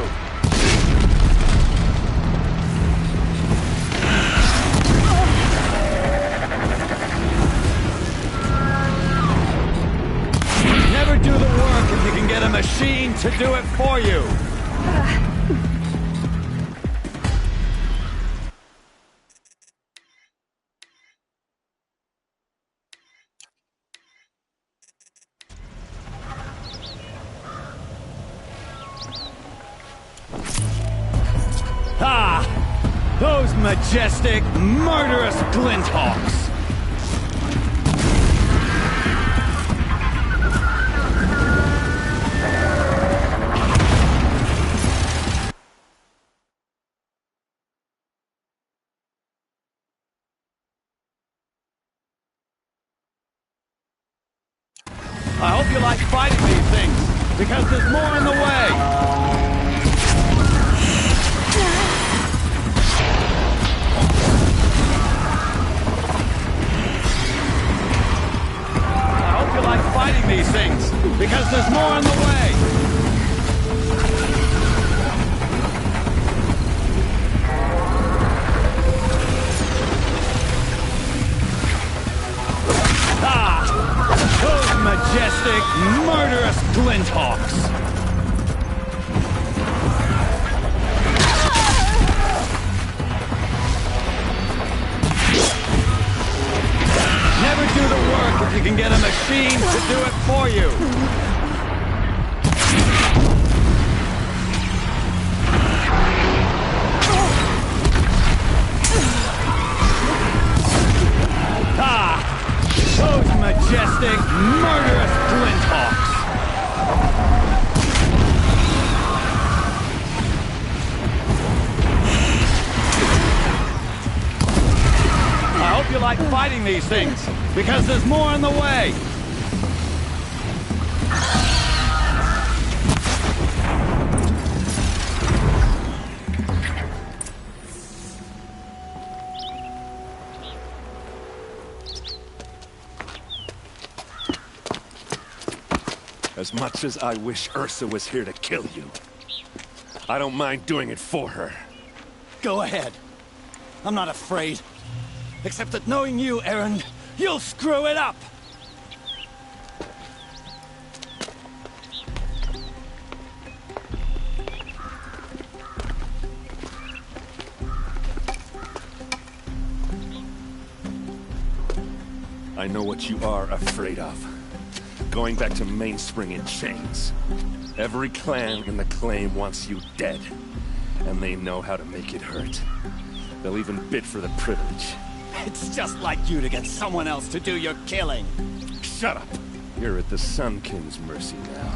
Never do the work if you can get a machine to do it for you. Ah! Those majestic, murderous glinthawks! I hope you like fighting these things, because there's more in the way. I hope you like fighting these things, because there's more in the way. Ah! Those majestic, murderous glinthawks! Never do the work if you can get a machine to do it for you. Ah! Those majestic, murderous glinthawks! I hope you like fighting these things, because there's more in the way. As much as I wish Ursa was here to kill you, I don't mind doing it for her. Go ahead. I'm not afraid. Except that knowing you, Aaron, you'll screw it up! I know what you are afraid of. Going back to Mainspring in chains. Every clan in the claim wants you dead. And they know how to make it hurt. They'll even bid for the privilege. It's just like you to get someone else to do your killing. Shut up! You're at the Sun King's mercy now.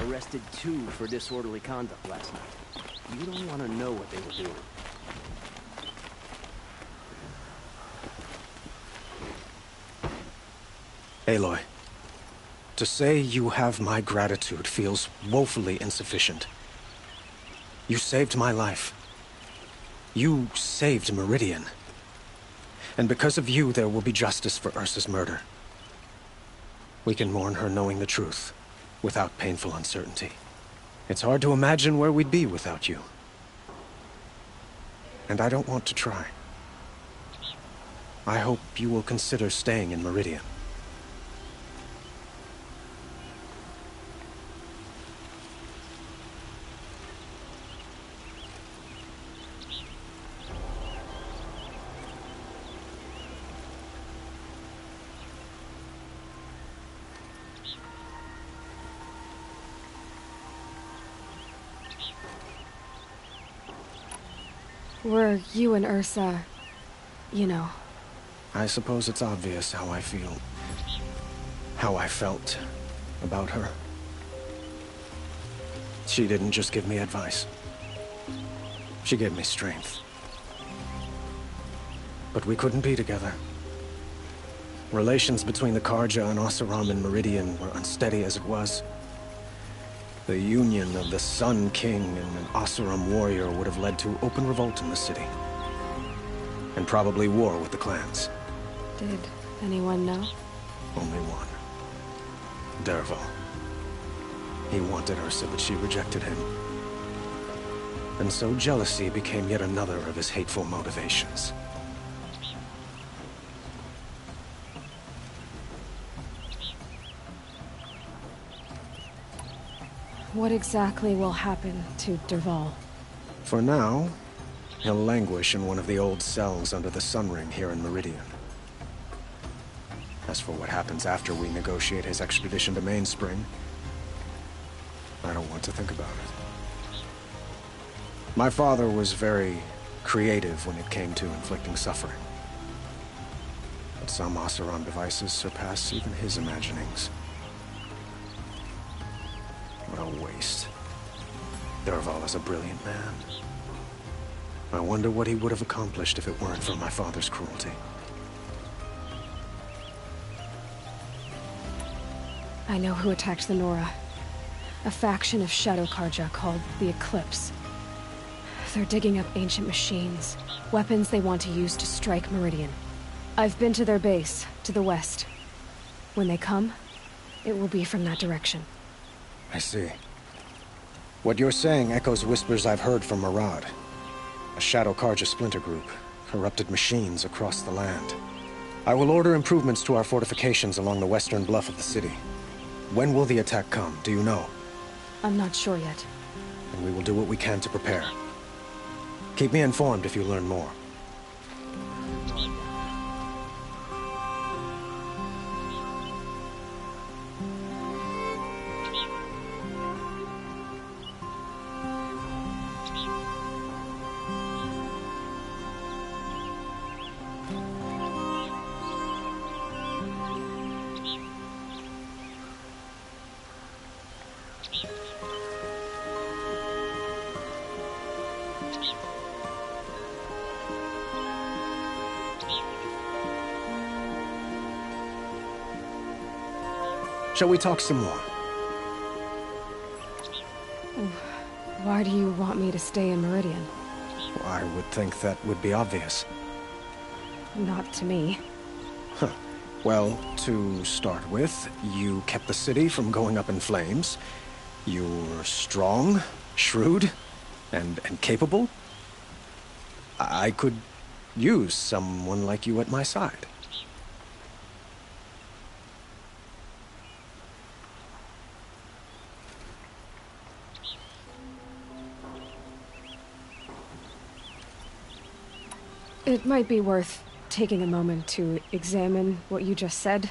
Arrested 2 for disorderly conduct last night. You don't want to know what they were doing. Aloy, to say you have my gratitude feels woefully insufficient. You saved my life. You saved Meridian. And because of you, there will be justice for Ursa's murder. We can mourn her knowing the truth, without painful uncertainty. It's hard to imagine where we'd be without you. And I don't want to try. I hope you will consider staying in Meridian. Were you and Ursa, you know? I suppose it's obvious how I feel. How I felt about her. She didn't just give me advice. She gave me strength. But we couldn't be together. Relations between the Karja and Oseram in Meridian were unsteady as it was. The union of the Sun King and an Oseram warrior would have led to open revolt in the city. And probably war with the clans. Did anyone know? Only one. Dervo. He wanted Ursa, but she rejected him. And so jealousy became yet another of his hateful motivations. What exactly will happen to Derval? For now, he'll languish in one of the old cells under the Sun Ring here in Meridian. As for what happens after we negotiate his extradition to Mainspring, I don't want to think about it. My father was very creative when it came to inflicting suffering. But some Oseram devices surpass even his imaginings. What a waste. Derval is a brilliant man. I wonder what he would have accomplished if it weren't for my father's cruelty. I know who attacked the Nora. A faction of Shadow Karja called the Eclipse. They're digging up ancient machines, weapons they want to use to strike Meridian. I've been to their base, to the west. When they come, it will be from that direction. I see. What you're saying echoes whispers I've heard from Murad. A Shadow Karja splinter group, corrupted machines across the land. I will order improvements to our fortifications along the western bluff of the city. When will the attack come, do you know? I'm not sure yet. And we will do what we can to prepare. Keep me informed if you learn more. Shall we talk some more? Why do you want me to stay in Meridian? I would think that would be obvious. Not to me. Huh. Well, to start with, you kept the city from going up in flames. You're strong, shrewd, and capable. I could use someone like you at my side. It might be worth taking a moment to examine what you just said.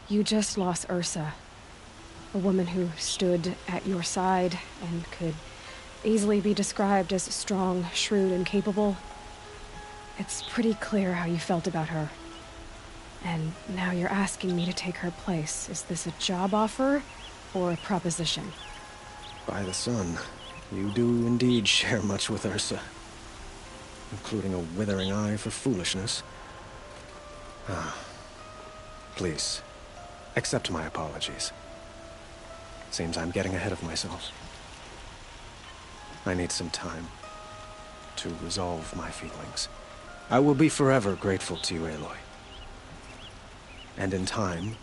You just lost Ursa, a woman who stood at your side and could easily be described as strong, shrewd, and capable. It's pretty clear how you felt about her. And now you're asking me to take her place. Is this a job offer or a proposition? By the sun, you do indeed share much with Ursa. Including a withering eye for foolishness. Please, accept my apologies. Seems I'm getting ahead of myself. I need some time to resolve my feelings. I will be forever grateful to you, Aloy. And in time,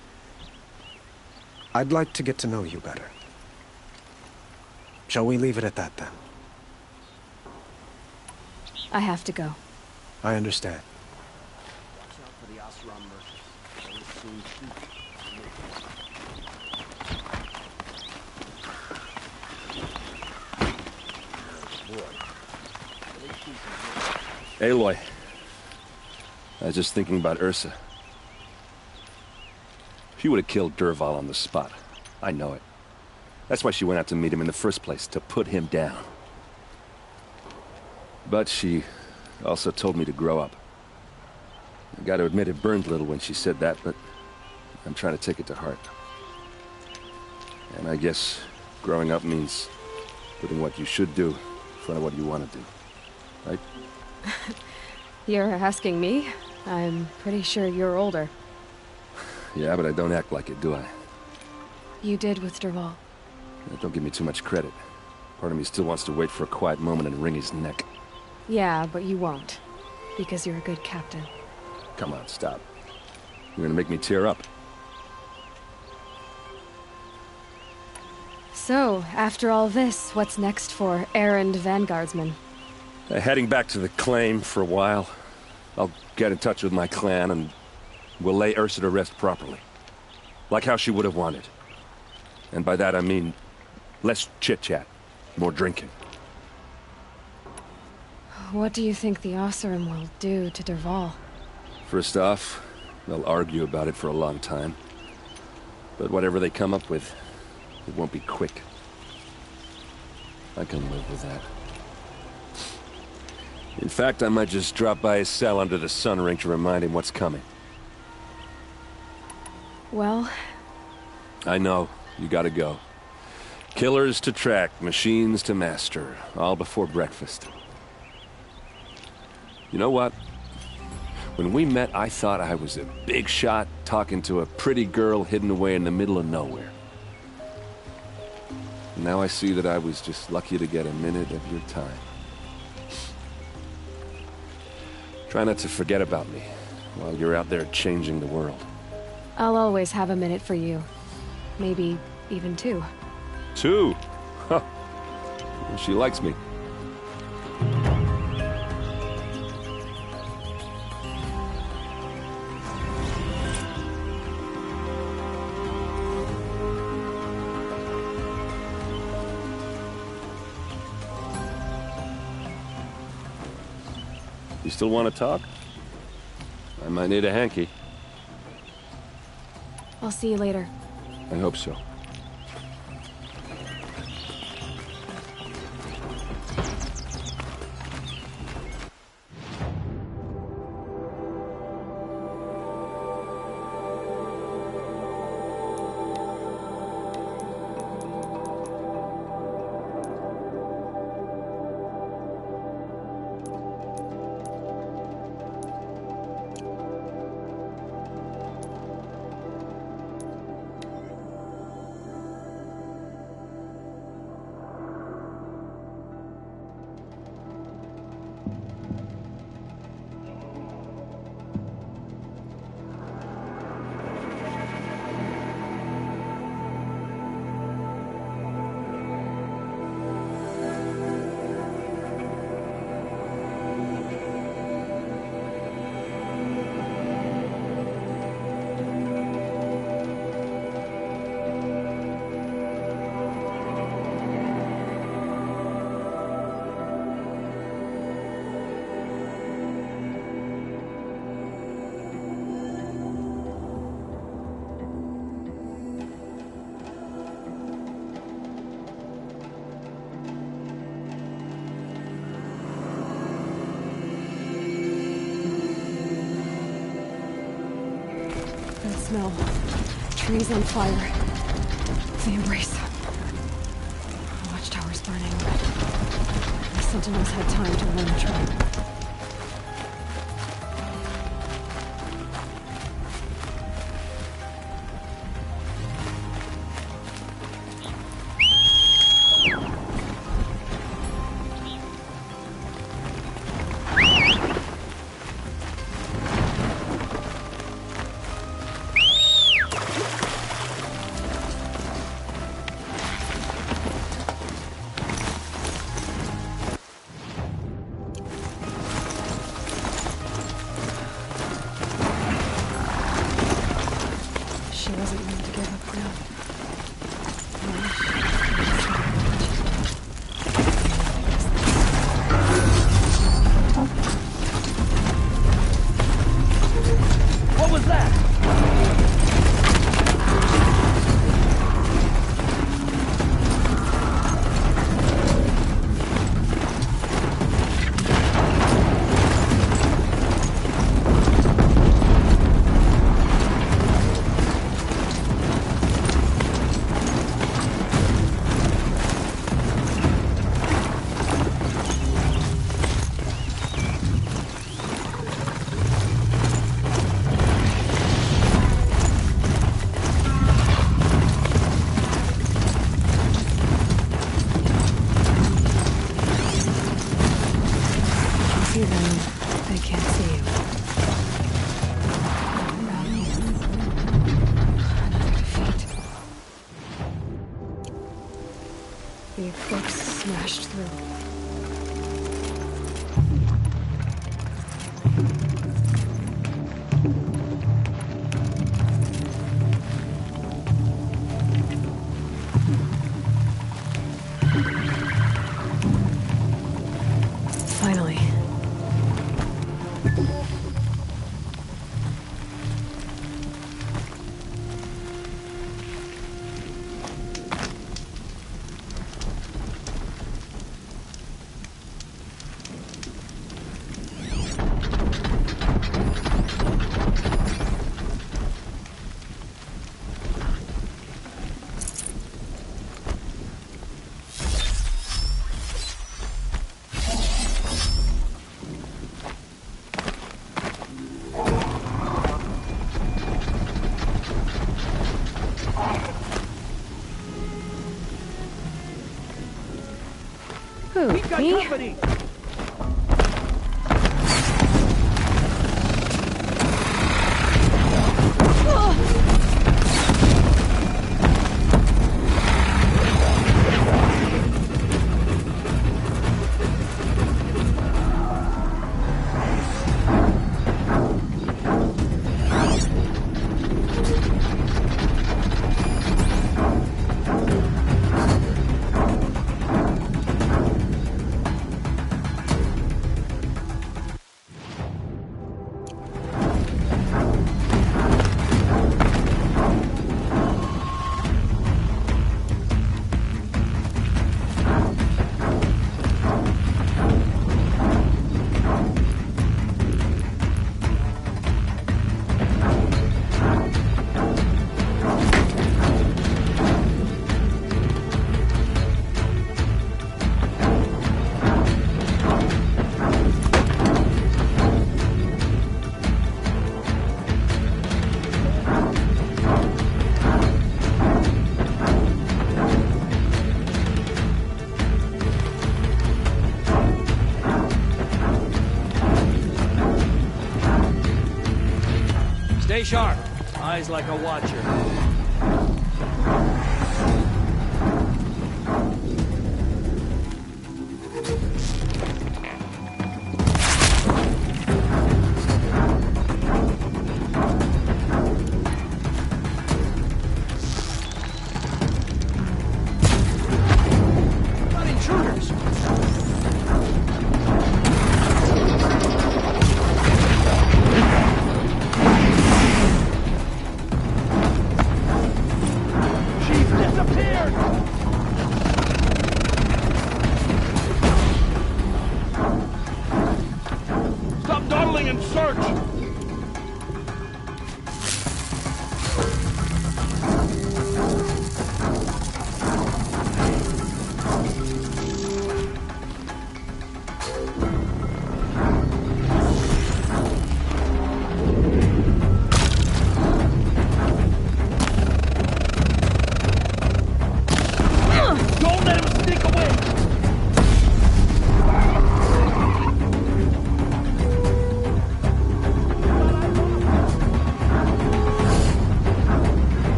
I'd like to get to know you better. Shall we leave it at that, then? I have to go. I understand. Watch out for the Oseram merchants. They'll soon shoot. Aloy. I was just thinking about Ursa. She would have killed Dervahl on the spot. I know it. That's why she went out to meet him in the first place, to put him down. But she also told me to grow up. I gotta admit it burned a little when she said that, but I'm trying to take it to heart. And I guess growing up means putting what you should do in front of what you want to do. Right? You're asking me? I'm pretty sure you're older. Yeah, but I don't act like it, do I? You did with Dervahl. Don't give me too much credit. Part of me still wants to wait for a quiet moment and wring his neck. Yeah, but you won't. Because you're a good captain. Come on, stop. You're gonna make me tear up. So, after all this, what's next for errand vanguardsman? Heading back to the claim for a while. I'll get in touch with my clan and we'll lay Ursa to rest properly. Like how she would have wanted. And by that I mean less chit-chat, more drinking. What do you think the Oseram will do to Dervahl? First off, they'll argue about it for a long time. But whatever they come up with, it won't be quick. I can live with that. In fact, I might just drop by his cell under the sun ring to remind him what's coming. Well... I know. You gotta go. Killers to track, machines to master, all before breakfast. You know what? When we met, I thought I was a big shot talking to a pretty girl hidden away in the middle of nowhere. Now I see that I was just lucky to get a minute of your time. Try not to forget about me while you're out there changing the world. I'll always have a minute for you. Maybe even two. Two? Huh. She likes me. You still want to talk? I might need a hanky. I'll see you later. I hope so. Smell. Trees on fire. The embrace. The watchtower's burning. The sentinels had time to learn the trap. was that? The eclipse smashed through. Finally. Who? We've got company! Stay sharp. Eyes like a watcher. Not intruders.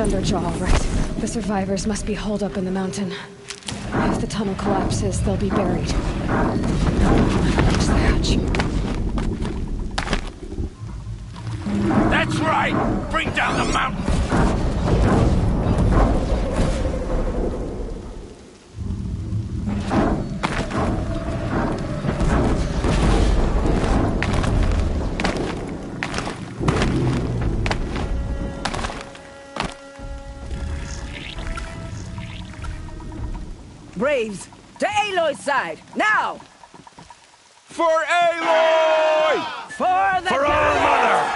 Thunderjaw, all right. The survivors must be holed up in the mountain. If the tunnel collapses, they'll be buried. Close the hatch. That's right! Bring down the mountain! Braves, to Aloy's side, now! For Aloy! For the For our mother!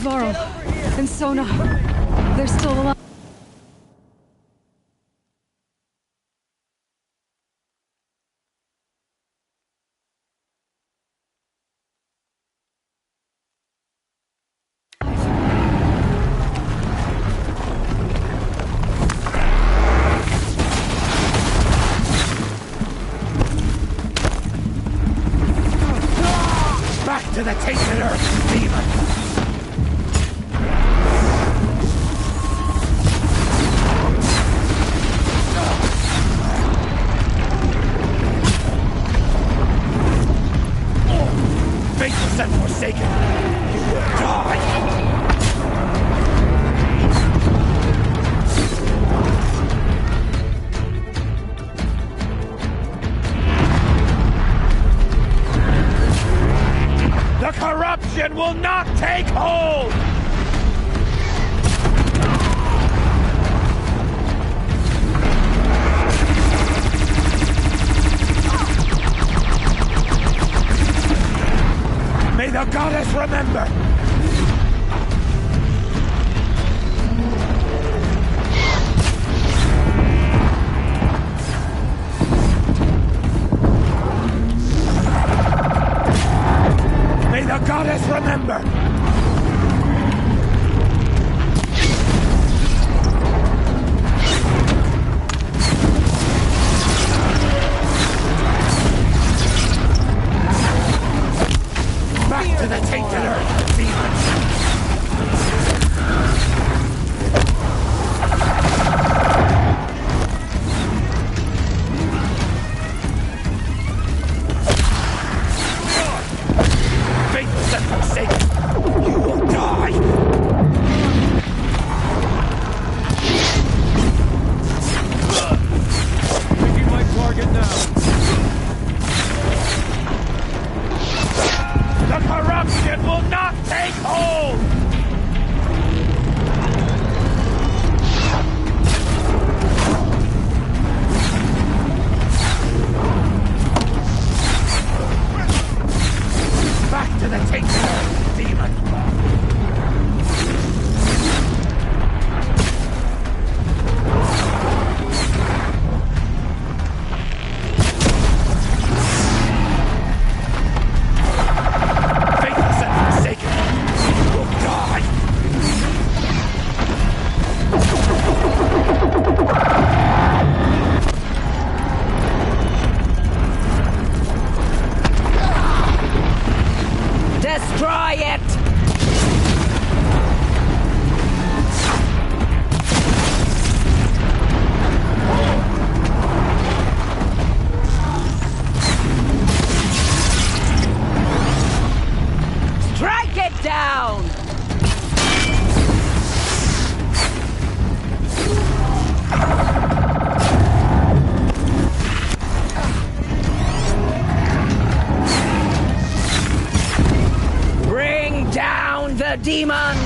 Varl and Sona, they're still alive. Back to the tainted earth, demon! Faithless and forsaken, you will die! The corruption will not take hold! May the goddess remember! May the goddess remember! Back to the tainted earth, demons! Faithless and forsaken, you will die! Picking my target now. The corruption will not take hold! Back to the tainted earth, demon! Faithless and forsaken, you will die! Destroy it! Strike it down! Bring down the demon!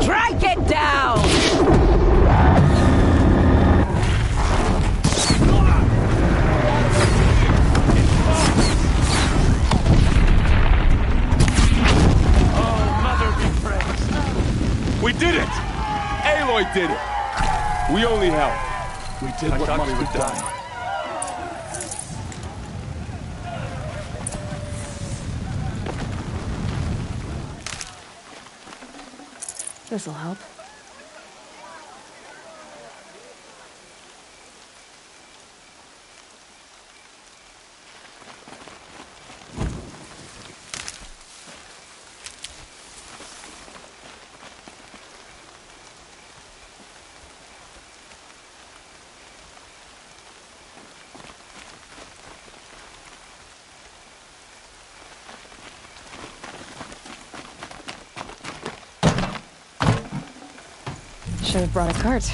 Strike it down! We did it! Aloy did it! We only helped. We did what must be done. This'll help. Should have brought a cart.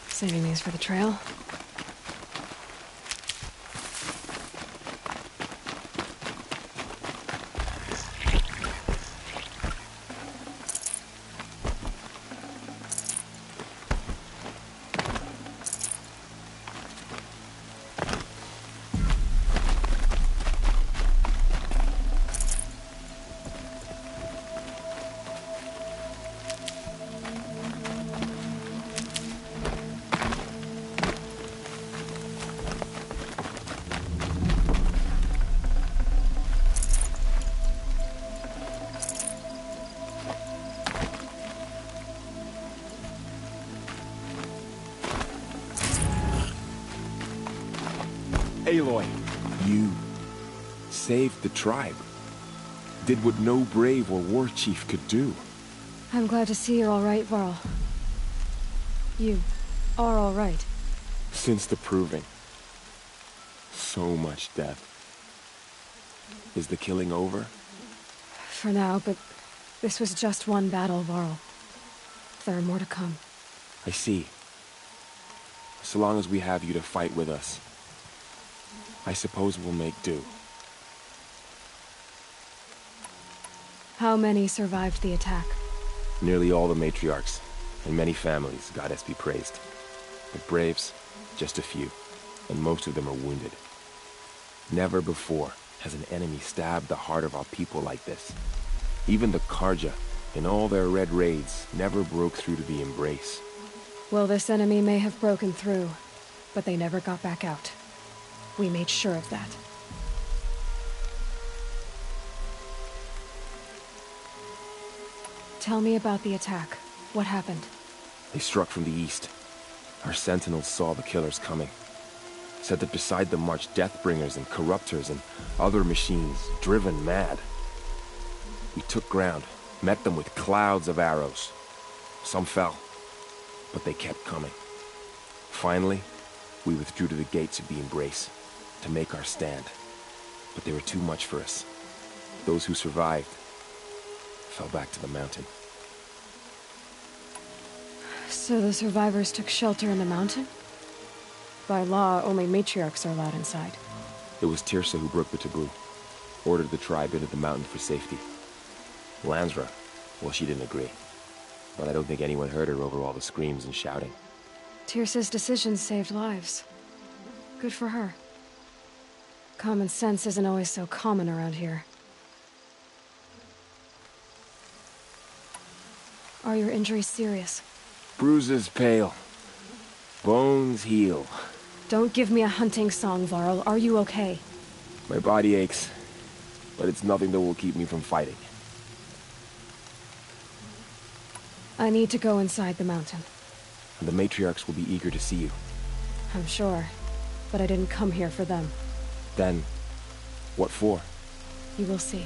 Saving these for the trail. Aloy, you saved the tribe. Did what no brave or war chief could do. I'm glad to see you're all right, Varl. You are all right. Since the proving. So much death. Is the killing over? For now, but this was just one battle, Varl. There are more to come. I see. So long as we have you to fight with us, I suppose we'll make do. How many survived the attack? Nearly all the matriarchs, and many families, goddess be praised. But braves, just a few, and most of them are wounded. Never before has an enemy stabbed the heart of our people like this. Even the Karja, in all their red raids, never broke through to the embrace. Well, this enemy may have broken through, but they never got back out. We made sure of that. Tell me about the attack. What happened? They struck from the east. Our sentinels saw the killers coming. Said that beside them marched Deathbringers and Corruptors and other machines, driven mad. We took ground, met them with clouds of arrows. Some fell, but they kept coming. Finally, we withdrew to the gates of the embrace to make our stand. But they were too much for us. Those who survived fell back to the mountain. So the survivors took shelter in the mountain? By law, only matriarchs are allowed inside. It was Tirsa who broke the taboo. Ordered the tribe into the mountain for safety. Lansra, well, she didn't agree. But I don't think anyone heard her over all the screams and shouting. Tirsa's decisions saved lives. Good for her. Common sense isn't always so common around here. Are your injuries serious? Bruises pale. Bones heal. Don't give me a hunting song, Varl. Are you okay? My body aches, but it's nothing that will keep me from fighting. I need to go inside the mountain. And the matriarchs will be eager to see you. I'm sure, but I didn't come here for them. Then, what for? You will see.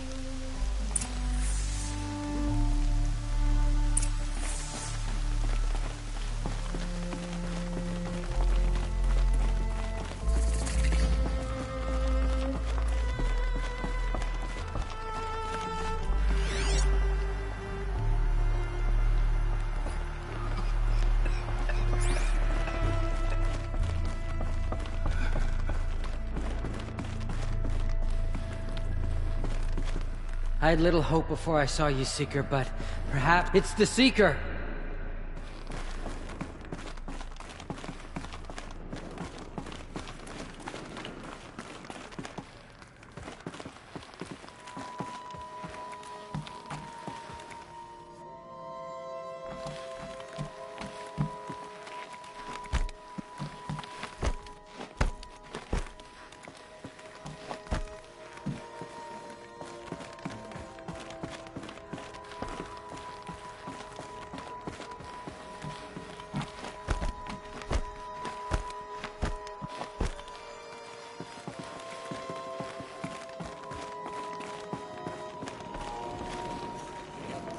I had little hope before I saw you, Seeker, but perhaps it's the Seeker!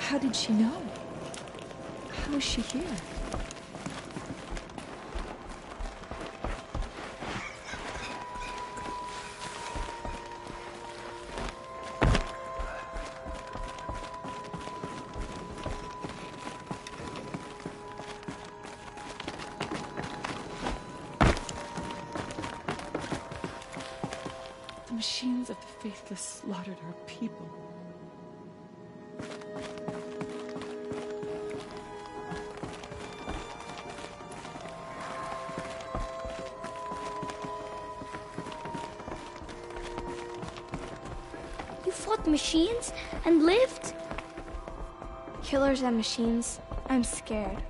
How did she know? How is she here? The machines of the faithless slaughtered our people. You fought machines and lived? Killers and machines. I'm scared.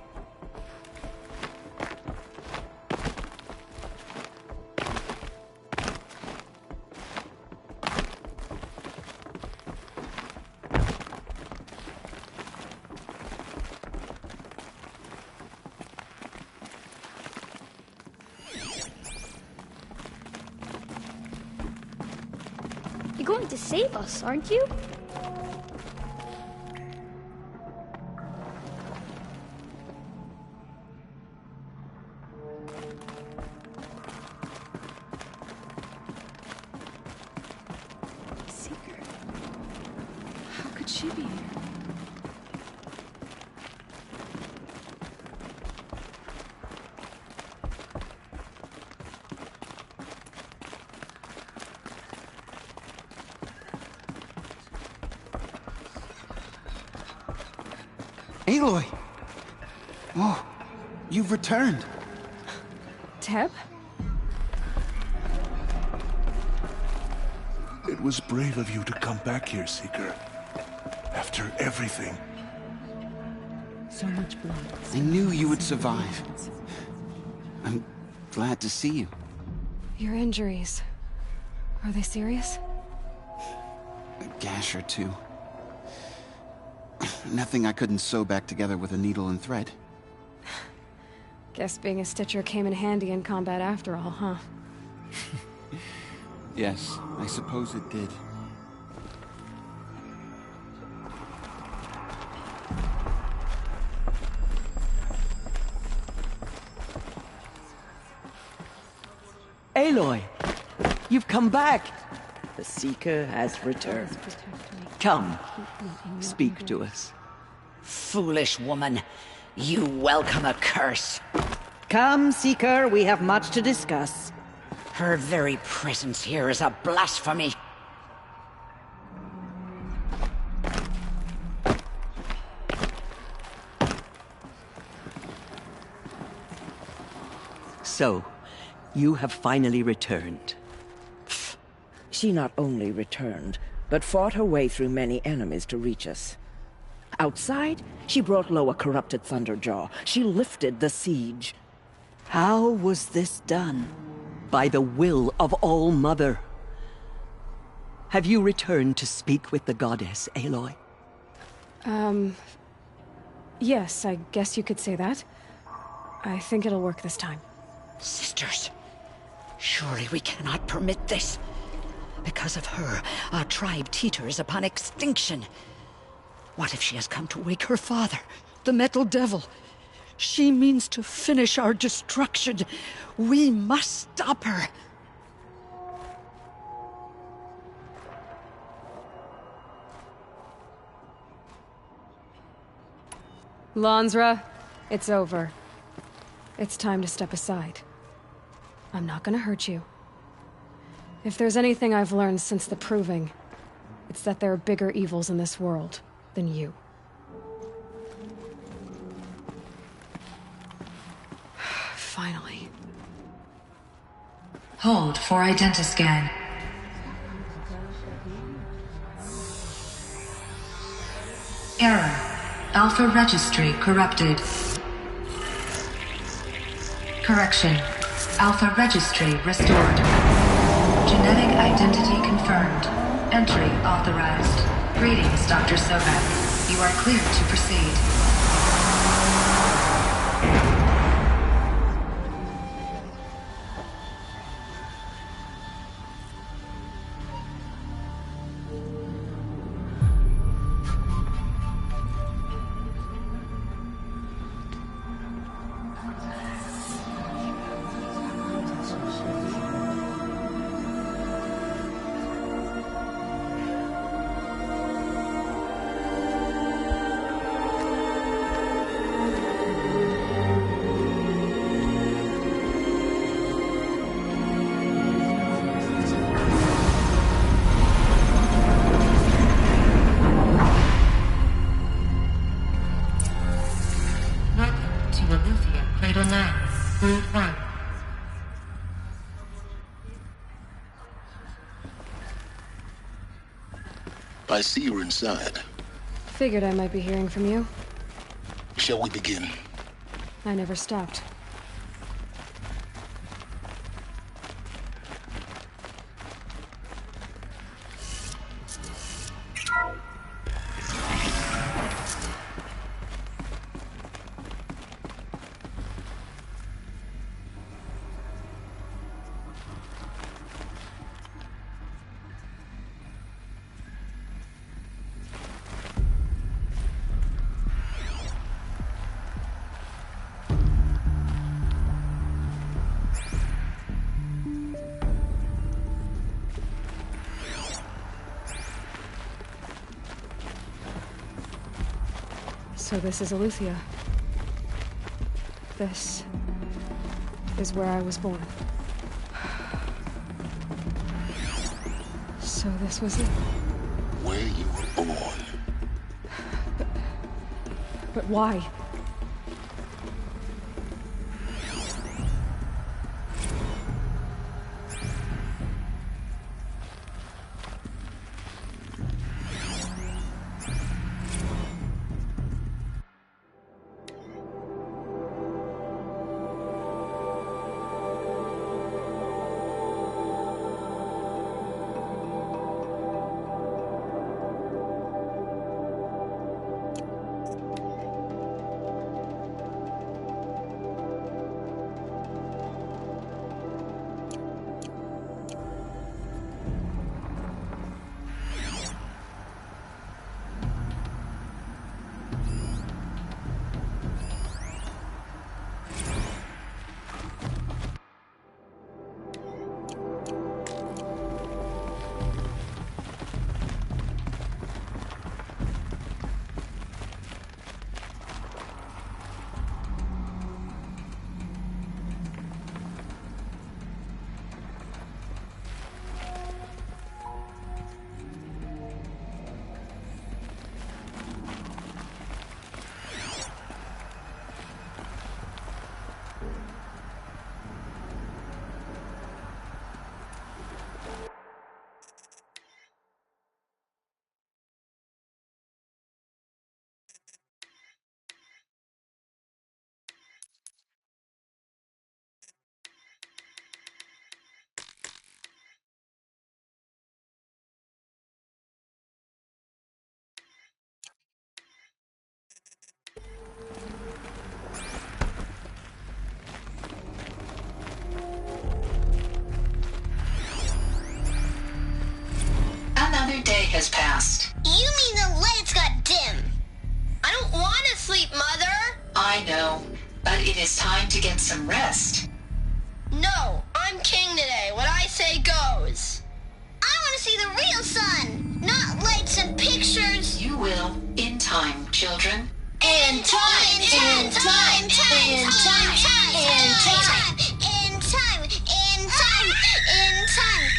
You're going to save us, aren't you? Seeker. How could she be here? Aloy! Oh, you've returned. Teb? It was brave of you to come back here, Seeker. After everything. So much blood. I knew you would survive. I'm glad to see you. Your injuries. Are they serious? A gash or two. Nothing I couldn't sew back together with a needle and thread. Guess being a stitcher came in handy in combat after all, huh? Yes, I suppose it did. Aloy, you've come back. The Seeker has returned. Come, speak to us. Foolish woman, you welcome a curse. Come, Seeker, we have much to discuss. Her very presence here is a blasphemy. So, you have finally returned. She not only returned, but fought her way through many enemies to reach us. Outside, she brought low a corrupted Thunderjaw. She lifted the siege. How was this done? By the will of All-Mother. Have you returned to speak with the goddess, Aloy? Yes, I guess you could say that. I think it'll work this time. Sisters, surely we cannot permit this. Because of her, our tribe teeters upon extinction. What if she has come to wake her father, the Metal Devil? She means to finish our destruction. We must stop her. Lansra, it's over. It's time to step aside. I'm not gonna hurt you. If there's anything I've learned since the Proving, it's that there are bigger evils in this world than you. Finally. Hold for identiscan. Error. Alpha registry corrupted. Correction. Alpha registry restored. Genetic identity confirmed. Entry authorized. Greetings, Dr. Sobek. You are cleared to proceed. I see you're inside. Figured I might be hearing from you. Shall we begin? I never stopped. So this is Aletheia. This is where I was born. So this was it. Where you were born. But why? Another day has passed. You mean the lights got dim? I don't want to sleep, Mother! I know, but it is time to get some rest. No, I'm king today. What I say goes. I want to see the real sun, not lights and pictures. You will, in time, children. In time, in time, in time, in time, in time, in time, in time, in time.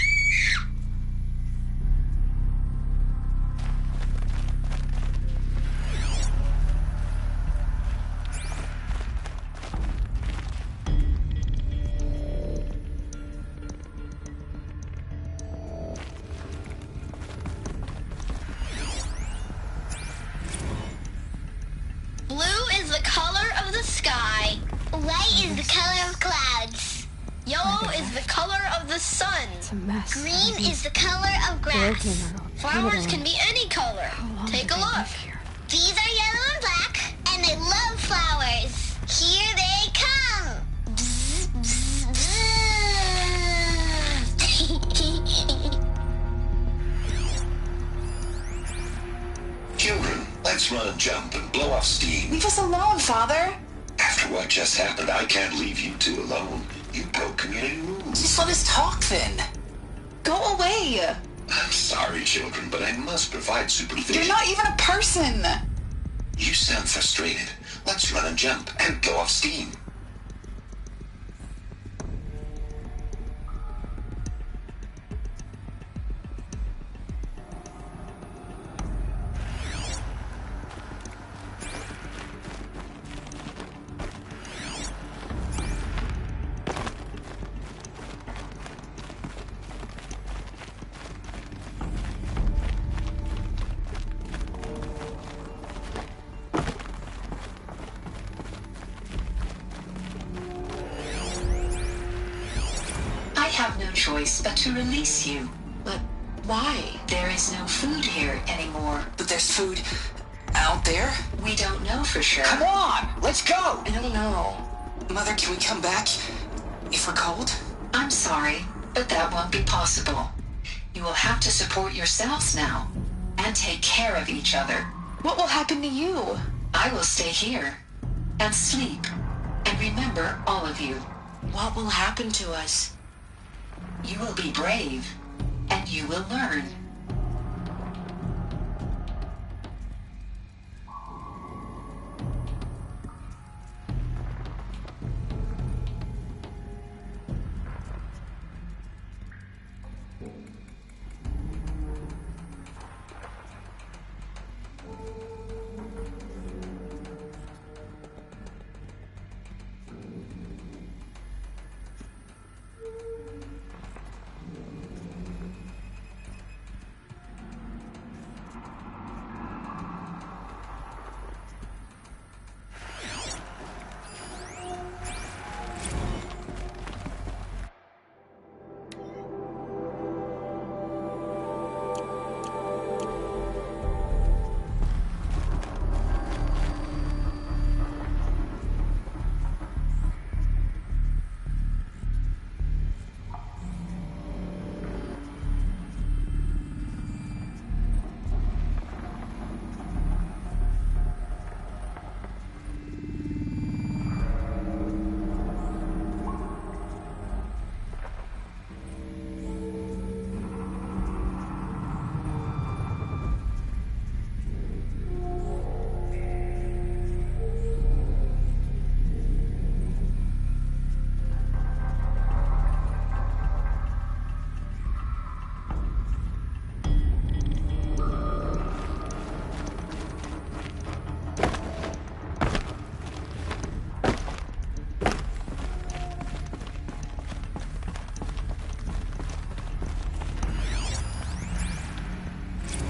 Blue is the color of the sky. White is the color of clouds. Yellow is the color of the sun. It's a mess. Green is the color of grass. Flowers can be any color. Take a look. These are yellow and black, and they love flowers. Here they come. Bzz, bzz, bzz. Children, let's run and jump and blow off steam. Leave us alone, Father. After what just happened, I can't leave you two alone. You broke community rules. Just let us talk then. Go away. I'm sorry, children, but I must provide supervision. You're not even a person. You sound frustrated. Let's run and jump and blow off steam. have no choice but to release you. But why? There is no food here anymore. But there's food out there? We don't know for sure. Come on, let's go! I don't know. Mother, can we come back if we're cold? I'm sorry, but that won't be possible. You will have to support yourselves now, and take care of each other. What will happen to you? I will stay here, and sleep, and remember all of you. What will happen to us? You will be brave, and you will learn.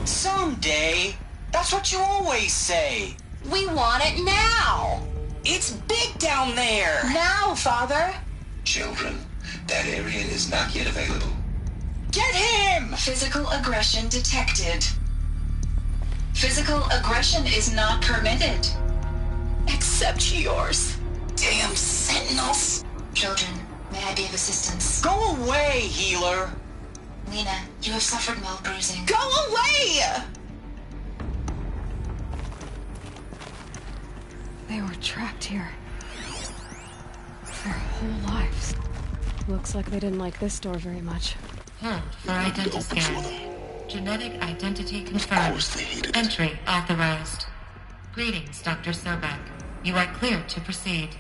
Someday. That's what you always say. We want it now! It's big down there! Now, Father! Children, that area is not yet available. Get him! Physical aggression detected. Physical aggression is not permitted. Except yours. Damn sentinels! Children, may I be of assistance? Go away, healer! Lena, you have suffered mild bruising. Go away! They were trapped here. Their whole lives. Looks like they didn't like this door very much. Hold for identity scan. Genetic identity confirmed. Entry authorized. Greetings, Dr. Sobek. You are cleared to proceed.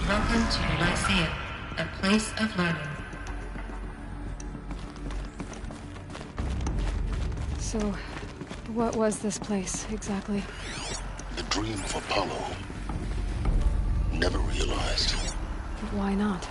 Welcome to the Lyceum, a place of learning. So, what was this place, exactly? The dream of Apollo. Never realized. But why not?